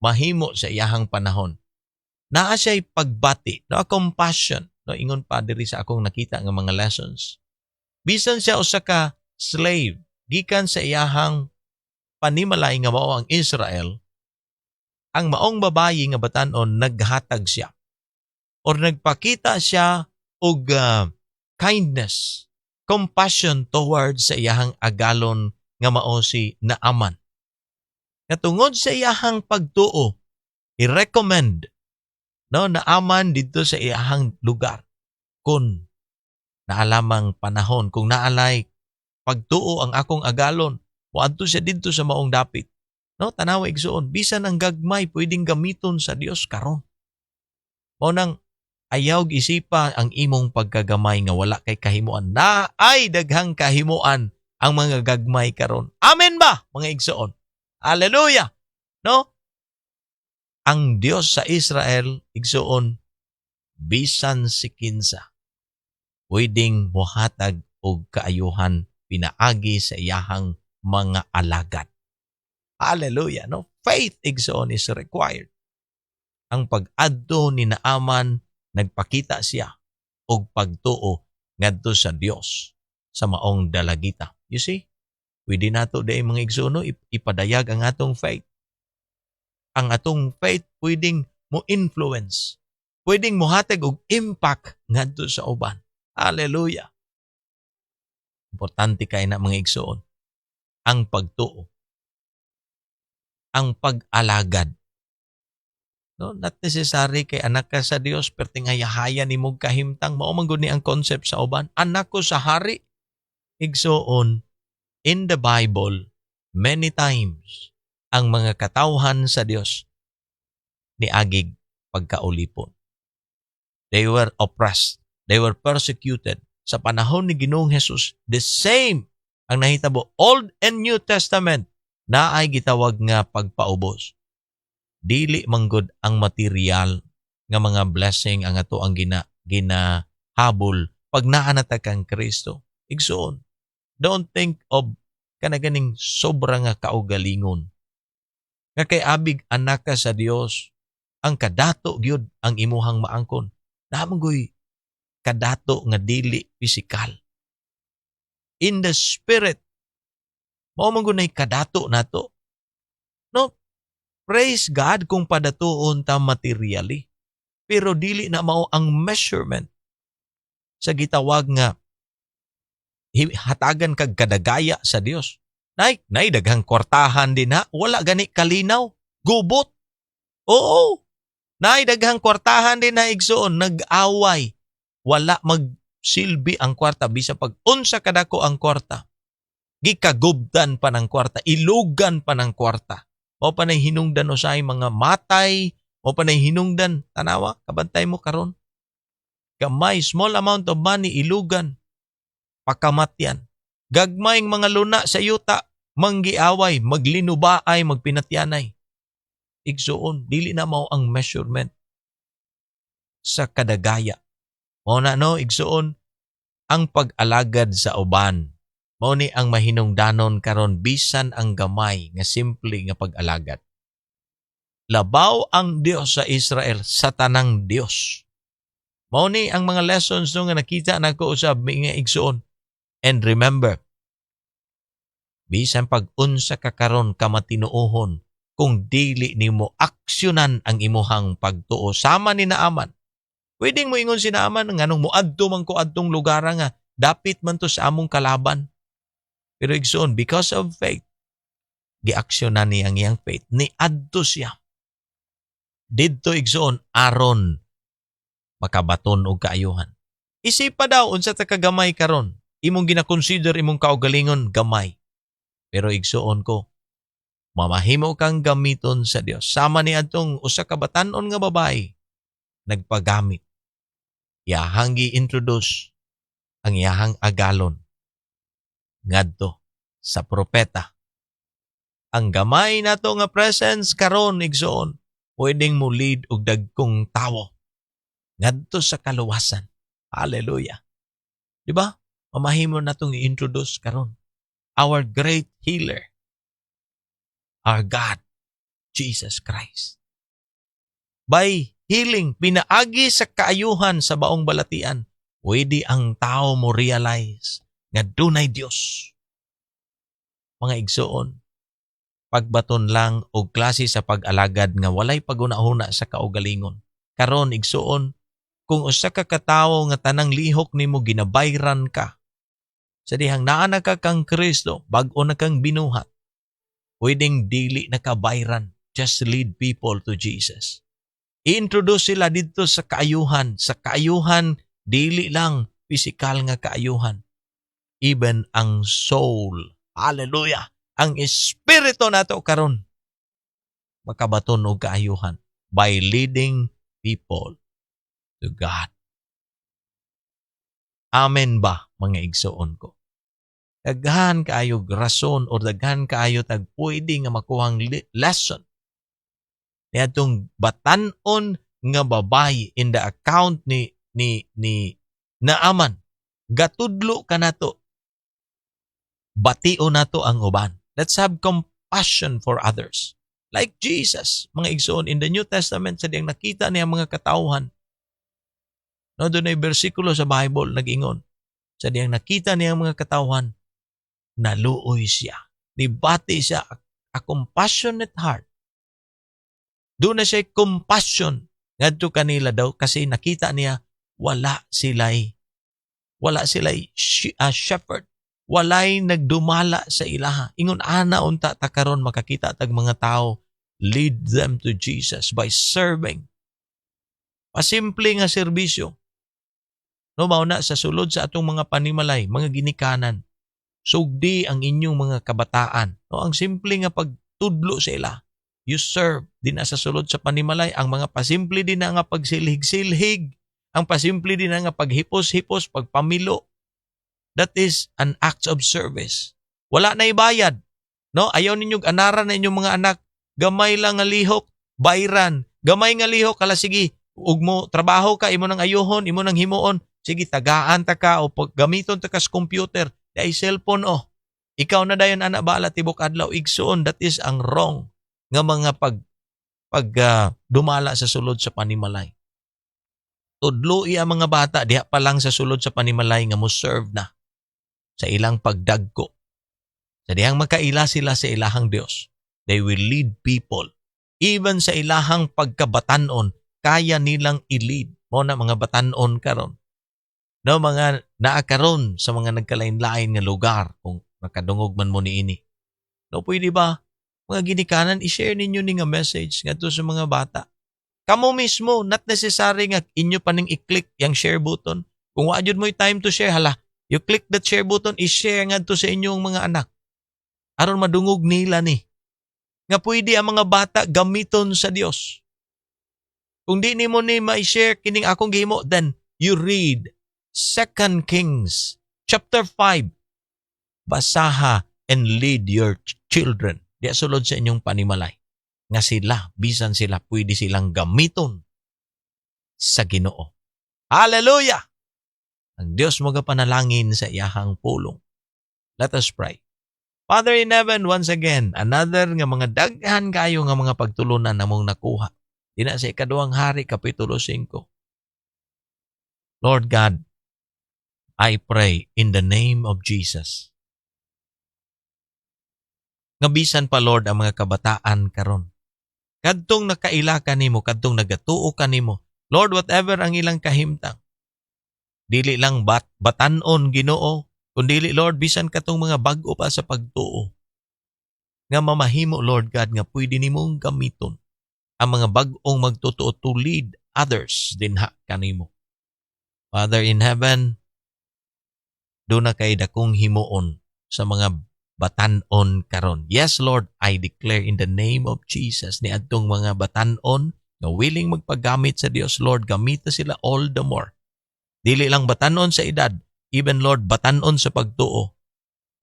mahimo sa iyahang panahon. Naa siya'y pagbati, no, compassion, no, ingon pa diri sa akong nakita nga mga lessons. Bisan siya usa ka slave, gikan sa iyahang panimalay nga mao ang Israel, ang maong babayi nga batan-on naghatag siya or nagpakita siya og kindness, compassion towards sa iyahang agalon nga mao si Naaman. Nga tungod sa iyahang pagtuo, i-recommend na aman dito sa iyahang lugar kung naalamang panahon, kung naalay pagtuo ang akong agalon, moadto siya dito sa maong dapit. Tanawa igsoon, bisan ang gagmay pwedeng gamiton sa Dios karon. Mao nang ayaw isipa ang imong pagkagamay nga wala kay kahimuan. Na ay daghang kahimuan ang mga gagmay karon. Amen ba, mga igsoon? Hallelujah! No? Ang Dios sa Israel, igsoon, bisan si kinsa, pwedeng mohatag og kaayuhan pinaagi sa iyahang mga alagad. Hallelujah! No? Faith, igsoon, is required. Ang pag-adto ni Naaman, nagpakita siya og pagtuo ngadto sa Dios sa maong dalagita. You see? Pwede nato day mga igsoon ipadayag ang atong faith. Ang atong faith pwedeng mo influence. Pwedeng mohatag og impact ngadto sa uban. Hallelujah! Importante kay na mga igsoon ang pagtuo. Ang pag-alagad. Not necessary kay anak ka sa Dios pero tingayahayan ni mong kahimtang. Mao man gud ni ang concept sa uban. Anak ko sa hari. Igsoon, in the Bible, many times, ang mga katawhan sa Dios niagig pagkaulipon. They were oppressed. They were persecuted. Sa panahon ni Ginoong Hesus, the same ang nahitabo. Old and New Testament na ay gitawag nga pagpaubos. Dili manggod ang material nga mga blessing ang ato ang ginahabol pag naanata kang Kristo. Igsoon, don't think of kanaganing sobra nga kaugalingon. Nga kay abig anak ka sa Dios, ang kadato gyud ang imuhang maangkon. Namangoy kadato nga dili pisikal. In the spirit, mao man gunay kadato nato. No, praise God kung padatuon ta materially. Pero dili na mao ang measurement sa gitawag nga hatagan kag kadagaya sa Dios. Nay daghang kwartahan din ha, wala gani kalinaw, gubot. Oo. Nay daghang kwartahan din na igsoon, nag-away. Wala magsilbi ang kwarta bisa pag unsa kadako ang kwarta. Gikagubdan pa ng kwarta, ilugan pa ng kwarta. O panay hinungdan usay mga matay, o panay hinungdan, tanawa, kabantay mo karon. Gamay, small amount of money, ilugan, pakamatyan. Gagmayng mga luna sa yuta, manggiaway, maglinubaay, magpinatyanay. Igsoon, dili na mao ang measurement sa kadagaya. Mao na igsoon, ang pag-alagad sa uban. Mao ni ang mahinungdanon karon bisan ang gamay nga simple nga pag-alagad. Labaw ang Dios sa Israel sa tanang Dios. Mao ni ang mga lessons nga nakita nako usab mga igsoon. And remember, bisan pag-unsa ka karon ka matinuohon kung dili nimo aksyonan ang imuhang pagtuo sama ni Naaman. Pwedeng mo ingon si Naaman nganong moadto man ko adtong lugar nga dapit man to sa among kalaban. Pero igsoon, because of faith, giaksyonan niya ang iyang faith. Niadto siya. Didto igsoon, aron makabaton og kaayuhan. Isipa daw unsa ta kagamay karon. Imong gina-consider imong kaugalingon gamay. Pero igsoon ko, mamahimo kang gamiton sa Dios. Sama ni adtong usa ka batan-on nga babae nagpagamit. Iyahang gi-introduce ang iyahang agalon ngadto sa propeta. Ang gamay nato nga presence karon igsoon, pwedeng mo lead og dagkong tawo ngadto sa kaluwasan. Hallelujah. Di ba? Mamahimo natong i-introduce karon. Our great healer. Our God, Jesus Christ. By healing, pinaagi sa kaayuhan sa baong balatian, pwede ang tao mo realize nga dunay Dios. Mga igsoon, pagbaton lang og klase sa pag-alagad nga walay pagunahuna sa kaugalingon. Karon igsoon, kung usa ka katawo nga tanang lihok nimo ginabayran ka, sa dihang naa na ka kang Kristo, bag-o na kang binuhat, Pwedeng dili nakabayran. Just lead people to Jesus. I-introduce sila dito sa kaayuhan. Sa kaayuhan, dili lang physical nga kaayuhan. Even ang soul. Hallelujah! Ang espiritu nato karon makabaton og kaayuhan by leading people to God. Amen ba, mga igsoon ko? Daghan kaayo rason o daghan kaayo tag pwede nga makuhang lesson niadtong batan-on nga babay in the account ni Naaman. Gatudlo ka nato. Batio nato ang uban. Let's have compassion for others. Like Jesus, mga igsoon, in the New Testament, sa diyang nakita niya mga katauhan. No, doon ay bersikulo sa Bible, nag-ingon. Sa diyang nakita niya mga katauhan, naluoy siya. Nibati siya a compassionate heart. Doon na siya compassion ngadto kanila daw kasi nakita niya wala sila'y shepherd. Walay nagdumala sa ilaha. Ingon ana unta ta karon makakita tag mga tao, lead them to Jesus by serving. Pasimple nga serbisyo. No, mauna sa sulod sa atong mga panimalay, mga ginikanan. Sugdi ang inyong mga kabataan. No, ang simple nga pagtudlo sa ila. You serve din sa sulod sa panimalay. Ang mga pasimple din na nga pagsilhig-silhig. Ang pasimple din na nga paghipos-hipos, pagpamilo. That is an act of service. Wala na ibayad. No? Ayaw ninyong anaran na inyong mga anak. Gamay lang nga lihok, bayran. Gamay nga lihok, kala sige, ug mo trabaho ka, imo nang ayuhon, imo nang himuon. Sige, tagaan ta ka o gamiton ta ka sa computer. Dahil cellphone Ikaw na dayon anak bala tibok adlaw igsoon. That is ang wrong nga mga dumala sa sulod sa panimalay. Tudlo ang mga bata diha pa lang sa sulod sa panimalay nga mo serve na sa ilang pagdagko. Sa dihang makaila sila sa ilahang Dios, they will lead people. Even sa ilahang pagkabatanon, kaya nilang i-lead. Mo na mga batanon karon. No, mga naakaron sa mga nagkalain-lain nga lugar kung makadungog man mo niini. No, pwede ba? Mga ginikanan, i-share ninyo ni nga message ngadto sa mga bata. Kamo mismo, not necessary nga inyo pa ning i-click yung share button. Kung wa jud mo time to share, hala, you click that share button, i-share ngadto sa inyong mga anak. Aron madungog nila ni. Nga pwede ang mga bata gamiton sa Dios. Kung di nimo ni ma-share kining akong gihimo, then you read 2 Kings chapter 5. Basaha and lead your children. Di sulod sa inyong panimalay. Nga sila, bisan sila, pwede silang gamiton sa Ginoo. Hallelujah! Ang Diyos magapanalangin sa iyahang pulong. Let us pray. Father in heaven, once again, another nga mga daghan kayo nga mga pagtulunan namong nakuha. Dina sa ikaduhang hari, kapitulo 5. Lord God, I pray in the name of Jesus. Nga bisan pa Lord ang mga kabataan karon. Kadtong nakaila ka nimo, kadtong nagatuo ka nimo. Lord, whatever ang ilang kahimtang. Dili lang batanon Ginoo, kundi Lord bisan katong mga bag-o pa sa pagtuo. Nga mamahimo Lord God nga pwede nimong gamiton ang mga bag-ong magtutuo to lead others dinha kanimo. Father in heaven, do na kay dakong himuon sa mga batanon karon. Yes, Lord, I declare in the name of Jesus ni adtong mga batanon na willing magpagamit sa Dios, Lord, gamita sila all the more. Dili lang batanon sa edad, even Lord, batanon sa pagtuo.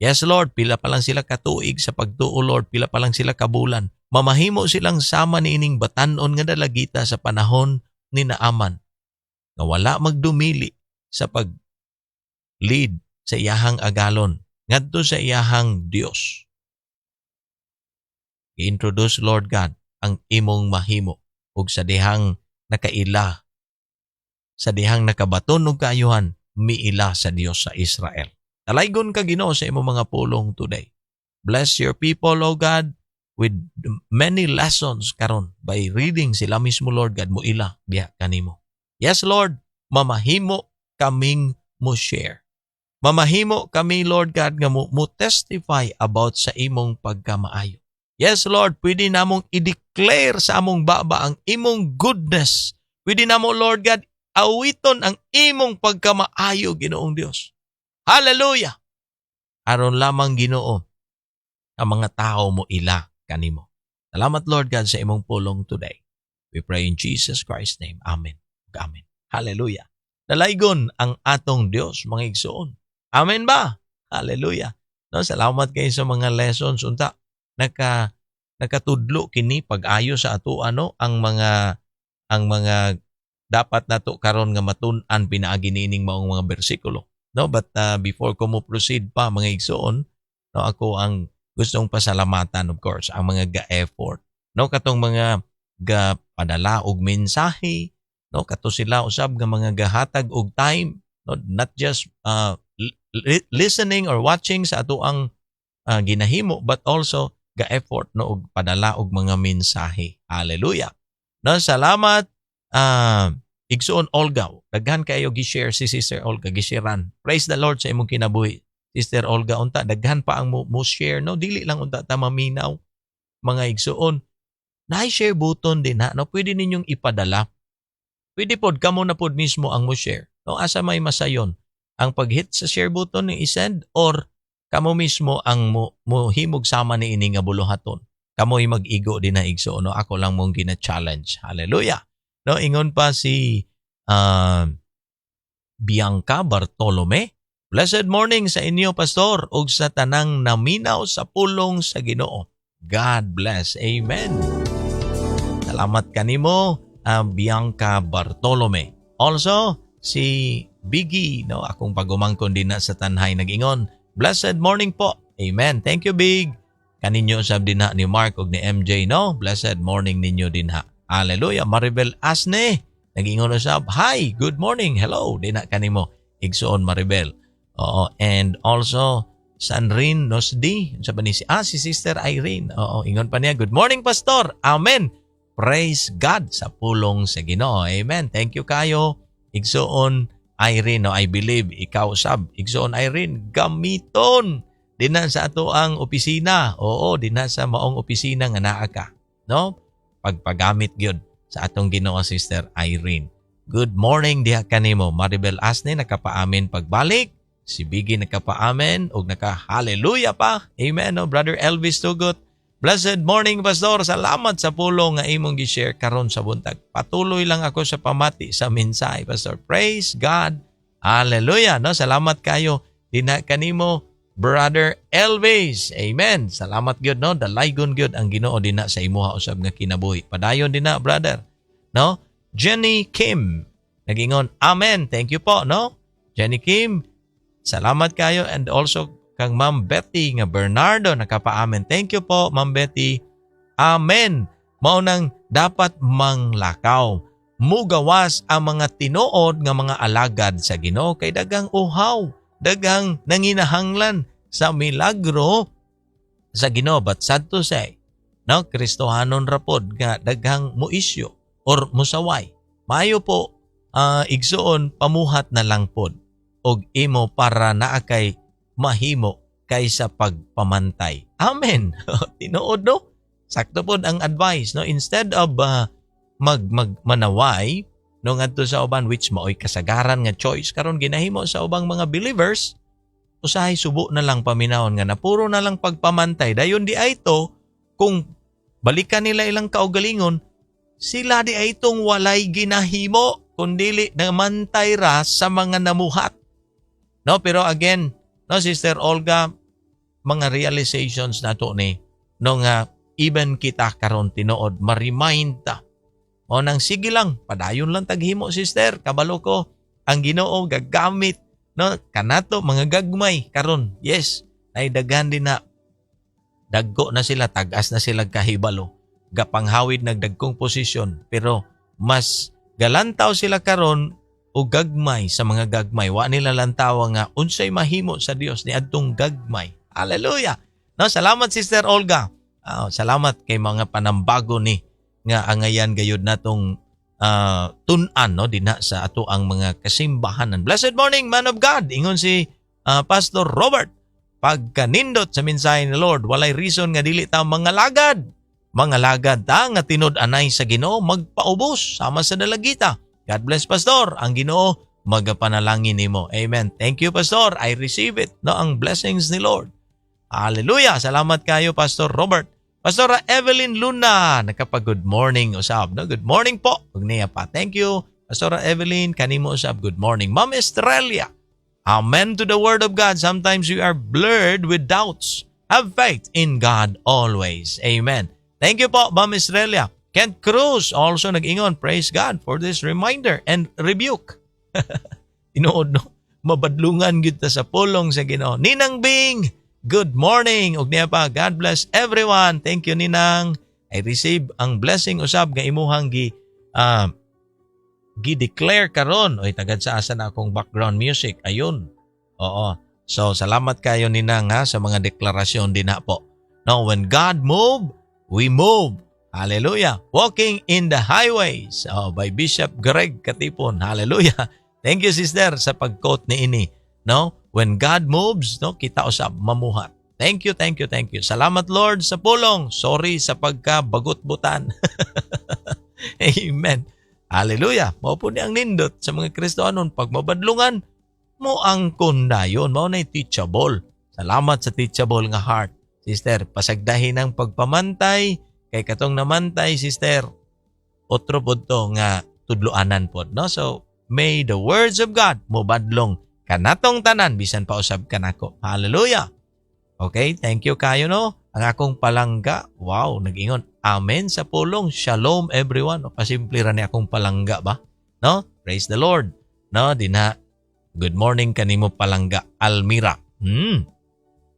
Yes, Lord, pila pa lang sila katuig sa pagtuo, Lord, pila pa lang sila kabulan. Mamahimo silang sama ni ining batanon nga dalagita sa panahon ni Naaman na wala magdumili sa pag-lead sa iyahang agalon ngadto sa iyahang Dios. I-introduce, Lord God, ang imong mahimo ug sa dihang nakaila, sa dihang nakabaton og kaayuhan, miila sa Dios sa Israel. Talaygon ka Ginoo sa imong mga pulong today. Bless your people, O God, with many lessons karon by reading sila mismo, Lord God, mo ila biya kanimo. Yes, Lord, mamahimo kaming mo share. Mamahimo kami, Lord God, nga mo testify about sa imong pagkamaayo. Yes, Lord, pwede namong i-declare sa among baba ang imong goodness. Pwede namo, Lord God, awiton ang imong pagkamaayo, Ginoong Dios. Hallelujah! Aron lamang, Ginoo, ang mga tao mo ila kanimo. Salamat, Lord God, sa imong pulong today. We pray in Jesus Christ's name. Amen. Amen. Hallelujah. Dalaygon ang atong Dios, mga igsoon. Amen ba? Hallelujah. No, salamat kayo sa mga lessons. Unta, nakatudlo kini pag-ayo sa ato ang mga dapat nato karon nga matun-an pinaagi nining maong mga bersikulo. No, but before ko mo proceed pa, mga igsoon, no, ako ang gustong pasalamatan, of course, ang mga ga-effort. No, katong mga ga-padala og mensahe, no, kato sila usab nga mga gahatag og time, no, not just listening or watching sa ato ang ginahimo, but also ga-effort, no, og padala og mga mensahe. Hallelujah. No, salamat igsoon Olga. Daghan kayo gi-share si Sister Olga, gi-sharean. Praise the Lord sa imong kinabuhi. Sister Olga, unta daghan pa ang mo share, no, dili lang unta ta maminaw, mga igsoon. Na-share button din ha, no, pwede ninyong ipadala. Pwede pod kamo na pod mismo ang mo share. No, asa may masayon ang pag-hit sa share button ni i-send, or kamo mismo ang mo himog sama ni ini nga buluhaton. Kamo'y mag-igo din na igsoon, no, ako lang mong gina-challenge. Hallelujah. No, ingon pa si Bianca Bartolome. Blessed morning sa inyo, Pastor, ug sa tanang naminaw sa pulong sa Ginoo. God bless. Amen. Salamat kanimo, Bianca Bartolome. Also, si Biggie, no, akong pagumangkon din na sa tanhay nag-ingon. Blessed morning po. Amen. Thank you, Big. Kaninyo sab din ha ni Mark ug ni MJ, no? Blessed morning ninyo din ha. Hallelujah. Maribel Asne, nag-ingon usab. Hi, good morning. Hello. Din na kanimo. Igsoon Maribel. Oo, and also Sanrin Nosdi, si Sister Irene. Oo, ingon pa niya, good morning, Pastor. Amen. Praise God sa pulong sa Ginoo. Amen. Thank you kayo. Igsoon Irene, no, I believe ikaw sab. Igsoon Irene, gamiton din na sa ato ang opisina. Oo, din na sa maong opisina nga naa ka, no? Pagpagamit gyud sa atong Ginoo, Sister Irene. Good morning diha kanimo. Maribel Asne nakapaamin pagbalik. Si Biggie nakapaamen o naka-hallelujah pa. Amen. No? Brother Elvis Tugot. Blessed morning, Pastor. Salamat sa pulong nga imong gi-share karon sa buntag. Patuloy lang ako sa pamati sa mensahe, Pastor. Praise God. Hallelujah. No? Salamat kayo. Dina kanimo, Brother Elvis. Amen. Salamat gyud, no? Dalaygon gyud ang Ginoo dina sa imuha usab nga kinabuhi. Padayon dina, brother. No? Jenny Kim. Nagingon, amen. Thank you po, no? Jenny Kim. Salamat kayo, and also kang Ma'am Betty nga Bernardo nakapaamen. Thank you po, Ma'am Betty. Amen. Maunang dapat manglakaw. Mugawas ang mga tinuod nga mga alagad sa Ginoo kay dagang uhaw, dagang nanginahanglan sa milagro sa Ginoo. But sad to say, no, Kristohanon rapod nga daghang muisyo or musaway. Mayo po igsoon pamuhat na lang pod og imo para naakay mahimo kaysa pagpamantay. Amen. Tinuod, no? Sakto pod ang advice, no? Instead of manaway no ngadto sa uban, which maoy kasagaran nga choice karon ginahimo sa ubang mga believers, usahay subo na lang paminawon nga na puro na lang pagpamantay. Dayon di ay to, kung balikan nila ilang kaugalingon, sila di ay itong walay ginahimo kundili namantay ra sa mga namuhat. No, pero again, no, Sister Olga, mga realizations na to ni, no nga, even kita karon tinuod, ma-remind ta. O nang sige lang, padayon lang taghimo, sister, kabalo ko, ang Ginoo gagamit, no, kanato, mga gagmay, karon, yes, naidaghan din na, dagko na sila, tagas na sila kahibalo, gapanghawid nagdagkong posisyon, pero mas galantaw sila karon o gagmay sa mga gagmay. Wa nila lantawa nga unsay mahimo sa Dios ni adtong gagmay. Hallelujah. No, salamat, Sister Olga. Salamat kay mga panambago ni nga angayan gayud natong tun-an, no, dinha sa ato ang mga kasimbahanan. Blessed morning, man of God. Ingon si Pastor Robert. pagkanindot sa mensahe ni Lord, walay reason nga dili ta mga lagad. Mga lagad ta nga tinud-anay sa Ginoo magpaubos sama sa dalagita. God bless, Pastor. Ang Ginoo magapanalangin nimo. Amen. Thank you, Pastor. I receive it. No, ang blessings ni Lord. Hallelujah. Salamat kayo, Pastor Robert. Pastora Evelyn Luna, nakapag-good morning usab. No? Good morning po. Huwag niya pa. Thank you. Pastora Evelyn, kanimo usab. Good morning. Ma'am Estrella. Amen to the word of God. Sometimes we are blurred with doubts. Have faith in God always. Amen. Thank you po, Ma'am Estrella. Kent Cruz also nag-ingon. Praise God for this reminder and rebuke. Inood, no? Mabadlungan kita sa pulong sa Ginoo. Ninang Bing, good morning. Ug niya pa, God bless everyone. Thank you, Ninang. I receive ang blessing usab nga imuhang gi-declare karon. Oy, tagad sa asa na akong background music. Ayun. Oo. So, salamat kayo, Ninang, ha, sa mga deklarasyon din na po. Now, when God move, we move. Hallelujah. Walking in the Highways by Bishop Greg Katipon. Hallelujah. Thank you, sister, sa pag-quote ni ini. No? When God moves, no, kita usab mamuhat. Thank you, thank you, thank you. Salamat, Lord, sa pulong. Sorry sa pagkabagot-butan. Amen. Hallelujah. Mao po ni ang nindot sa mga Kristohanon. Pag mabadlungan, mo ang kundayon. Mao na'y teachable. Salamat sa teachable nga heart. Sister, pasagdahin ang pagpamantay. Kay katong namantay, sister, otro po to nga tudluanan po. No? So, may the words of God mobadlong kanatong tanan, bisan pa usab kanako. Hallelujah. Okay, thank you kayo, no? Ang akong palangga, wow, nag-ingon. Amen sa pulong. Shalom everyone. O, pasimple ra ni akong palangga ba? No? Praise the Lord. No, dina. Good morning kanimo palangga. Almira.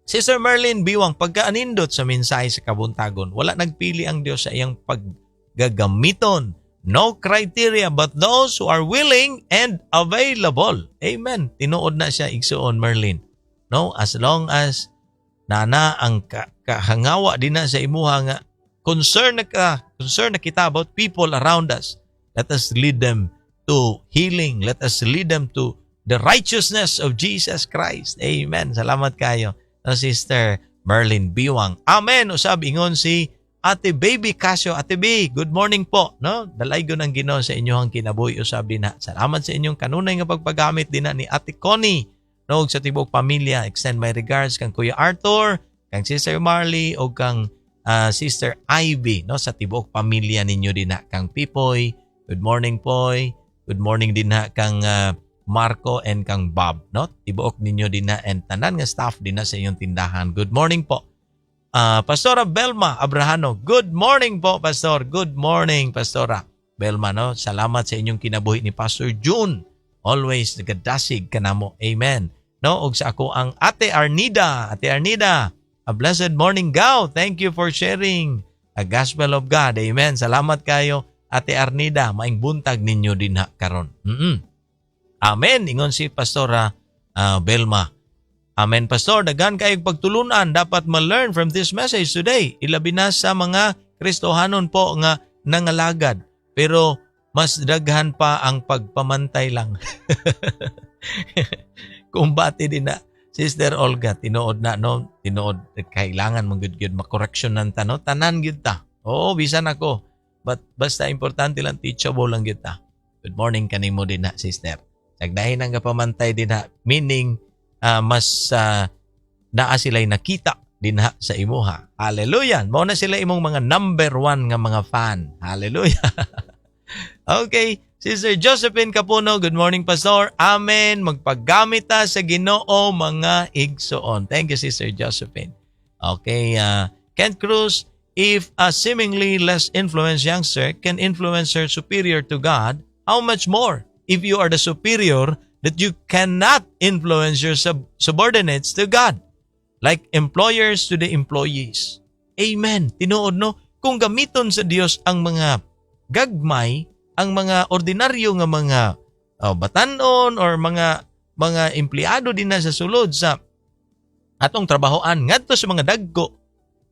Sister Merlin Biwang, pagkaanindot sa mensahe sa kabuntagon, wala nagpili ang Diyos sa iyang paggagamiton. No criteria but those who are willing and available. Amen. Tinuod na siya, igsuon, Merlin. No, as long as nana ang kahangawa din na sa imuha nga concern na kita about people around us. Let us lead them to healing. Let us lead them to the righteousness of Jesus Christ. Amen. Salamat kayo. No, Sister Merlin Biwang. Amen. Usab ingon si Ate Baby Casio. Ate B, good morning po. No? Dalaygon ang Ginoo sa inyong kinabuhi usab din na. Salamat sa inyong kanunay nga pagpagamit din na ni Ate Connie. No, sa tibok pamilya, extend my regards kang Kuya Arthur, kang Sister Marley o kang Sister Ivy, no, sa tibok pamilya ninyo din na. Kang Pipoy, good morning Poy. Good morning din na kang Marco and kang Bob, no? Tibuok ninyo din na and tanan nga staff din na sa inyong tindahan. Good morning po. Pastora Belma Abrahano. Good morning po, Pastor. Good morning, Pastora Belma, no? Salamat sa inyong kinabuhi ni Pastor June. Always nagadasig kanamo. Amen. No, og sa ako ang Ate Arnida. Ate Arnida, a blessed morning gaw. Thank you for sharing a gospel of God. Amen. Salamat kayo, Ate Arnida. Maing buntag ninyo din ha karon. Amen. Ingon si Pastora Belma. Amen, Pastor. Daghan kayong pagtulunan dapat ma-learn from this message today. Ilabi na sa mga Kristohanon po nga nangalagad. Pero mas daghan pa ang pagpamantay lang. Kumbati din na. Sister Olga, tinuod na, no? Tinuod. Kailangan mong good makorreksyon ng tano. Tanan gyud ta. Oo, bisan ako. But basta importante lang, teachable lang gyud ta. Good morning kanimo din na, sister. Sagdahin ang kapamantay din ha. Meaning, mas naa sila'y nakita din ha sa imuha. Hallelujah. Mao na sila imong mga number 1 nga mga fan. Hallelujah. Okay. Sister Josephine Capuno, good morning, Pastor. Amen. Magpaggamit ta sa Ginoo mga igsoon. Thank you, Sister Josephine. Okay. Kent Cruz, if a seemingly less influenced youngster can influence her superior to God, how much more if you are the superior that you cannot influence your subordinates to God, like employers to the employees. Amen. Tinuod, no? Kung gamiton sa Dios ang mga gagmay, ang mga ordinaryo nga mga batanon or mga empleyado din na sa sulod sa atong trabahoan ngadto sa mga dagko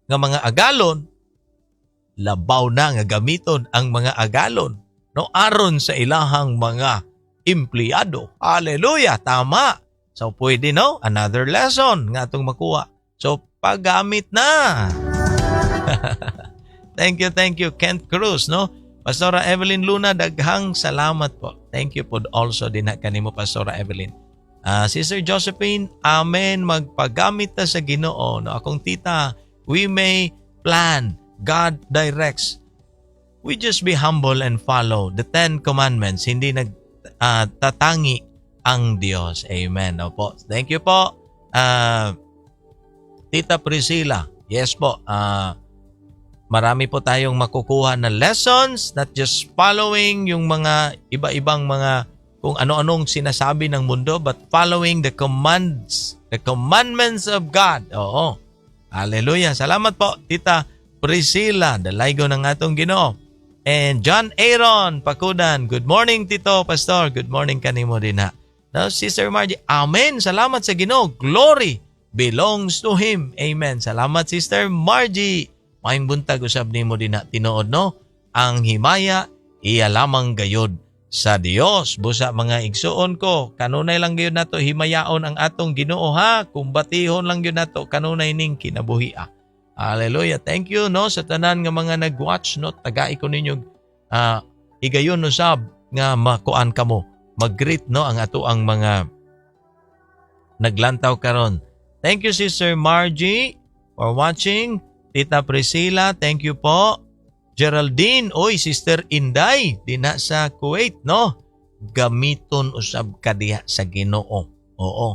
nga mga agalon, labaw na nga gamiton ang mga agalon, no, aron sa ilahang mga empleyado. Hallelujah, tama. So pwede no, another lesson nga atong makuha. So paggamit na. Thank you Kent Cruz no. Pastora Evelyn Luna, daghang salamat po. Thank you po also din kanimo Pastora Evelyn. Sister Josephine, amen, magpagamit ta sa Ginoo no. Akong tita, we may plan, God directs. We just be humble and follow the 10 commandments. Hindi tatangi ang Diyos. Amen. Opo. Thank you po. Tita Priscilla. Yes po. Marami po tayong makukuha na lessons, not just following yung mga iba-ibang mga kung ano-anong sinasabi ng mundo, but following the commandments of God. Oo. Hallelujah. Salamat po, Tita Priscilla. Dalaygo ng atong Ginoo. And John Aaron Pakudan. Good morning, Tito Pastor. Good morning kanimo din ha. Now, Sister Margie. Amen. Salamat sa Ginoo. Glory belongs to Him. Amen. Salamat, Sister Margie. Maayong buntag usab nimo din na tinuod no. Ang himaya iya lamang gayud sa Dios. Busa mga igsuon ko, kanunay lang gyud nato himayaon ang atong Ginoo ha. Kumbatihon lang gyud nato kanunay ning kinabuhi. Hallelujah. Thank you no sa tanan nga mga nag-watch no. Tagai ko ninyo igayon usab nga makuan kamo. Mag-greet no ang ato ang mga naglantaw karon. Thank you Sister Margie for watching. Tita Priscilla, thank you po. Geraldine, oy, Sister Inday, dina sa Kuwait, no? Gamiton usab ka diha sa Ginoo. Oo.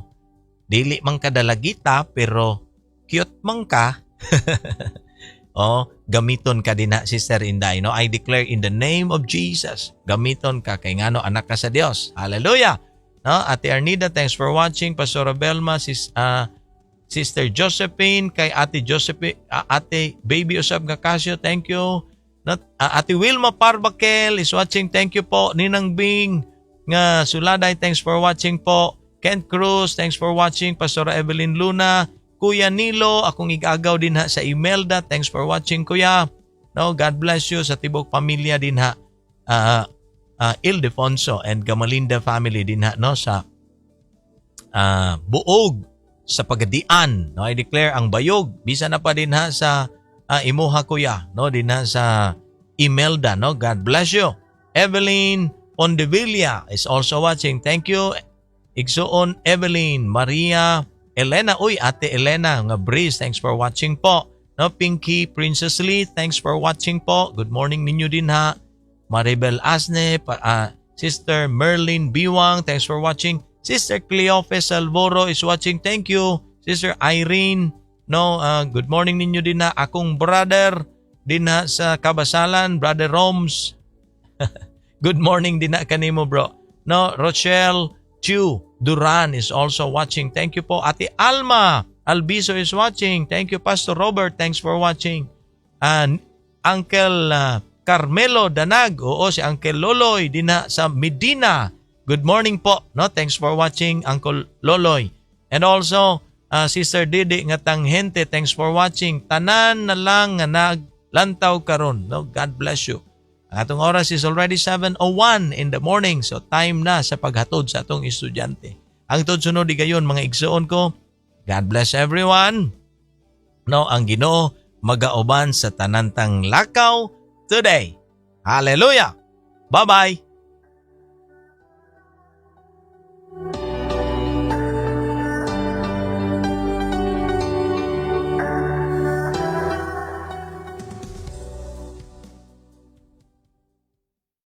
Dili man ka dalagita, pero cute man ka. Oh, gamiton ka din na, Sister Inday, no? I declare in the name of Jesus, gamiton ka kay ngano anak ka sa Dios. Hallelujah. No? Ate Arnida, thanks for watching. Pastora Belma, Sister Josephine, kay Ate Josephine, Ate Baby Usab Gacasio, thank you. Ate Wilma Parbakel is watching, thank you po. Ninang Bing nga Suladay, thanks for watching po. Kent Cruz, thanks for watching. Pastora Evelyn Luna, Kuya Nilo, akong igagaw din ha sa Imelda, thanks for watching Kuya. No, God bless you sa tibok pamilya din ha. Ildefonso and Gamalinda family din ha no sa Buog sa Pagadian, no, I declare ang bayog bisa na pa din ha sa imuha kuya, no, din ha sa Imelda, no. God bless you. Evelyn Ondevilla is also watching. Thank you. Igsuon Evelyn, Maria, Elena, uy, Ate Elena nga Breeze, thanks for watching po. No, Pinky Princess Lee, thanks for watching po. Good morning ninyo din ha. Maribel Asne, Sister Merlin Biwang, thanks for watching. Sister Cleofe Salvoro is watching. Thank you. Sister Irene, no, good morning ninyo din na. Akong brother din na sa Kabasalan, Brother Roms. Good morning din na kanimo bro. No, Rochelle Chu Duran is also watching. Thank you po. Ate Alma Albiso is watching. Thank you Pastor Robert. Thanks for watching. And Uncle Carmelo Danag. Oo, si Uncle Loloy din na sa Medina. Good morning po. No, thanks for watching Uncle Loloy. And also Sister Didi nga Tanghente, thanks for watching. Tanan na lang nga naglantaw karon. No, God bless you. Ang atong oras is already 7:01 in the morning. So time na sa paghatod sa atong estudyante. Ang sunod gayon mga igsuon ko. God bless everyone. No, ang Ginoo magauban sa tanantang lakaw today. Hallelujah. Bye-bye.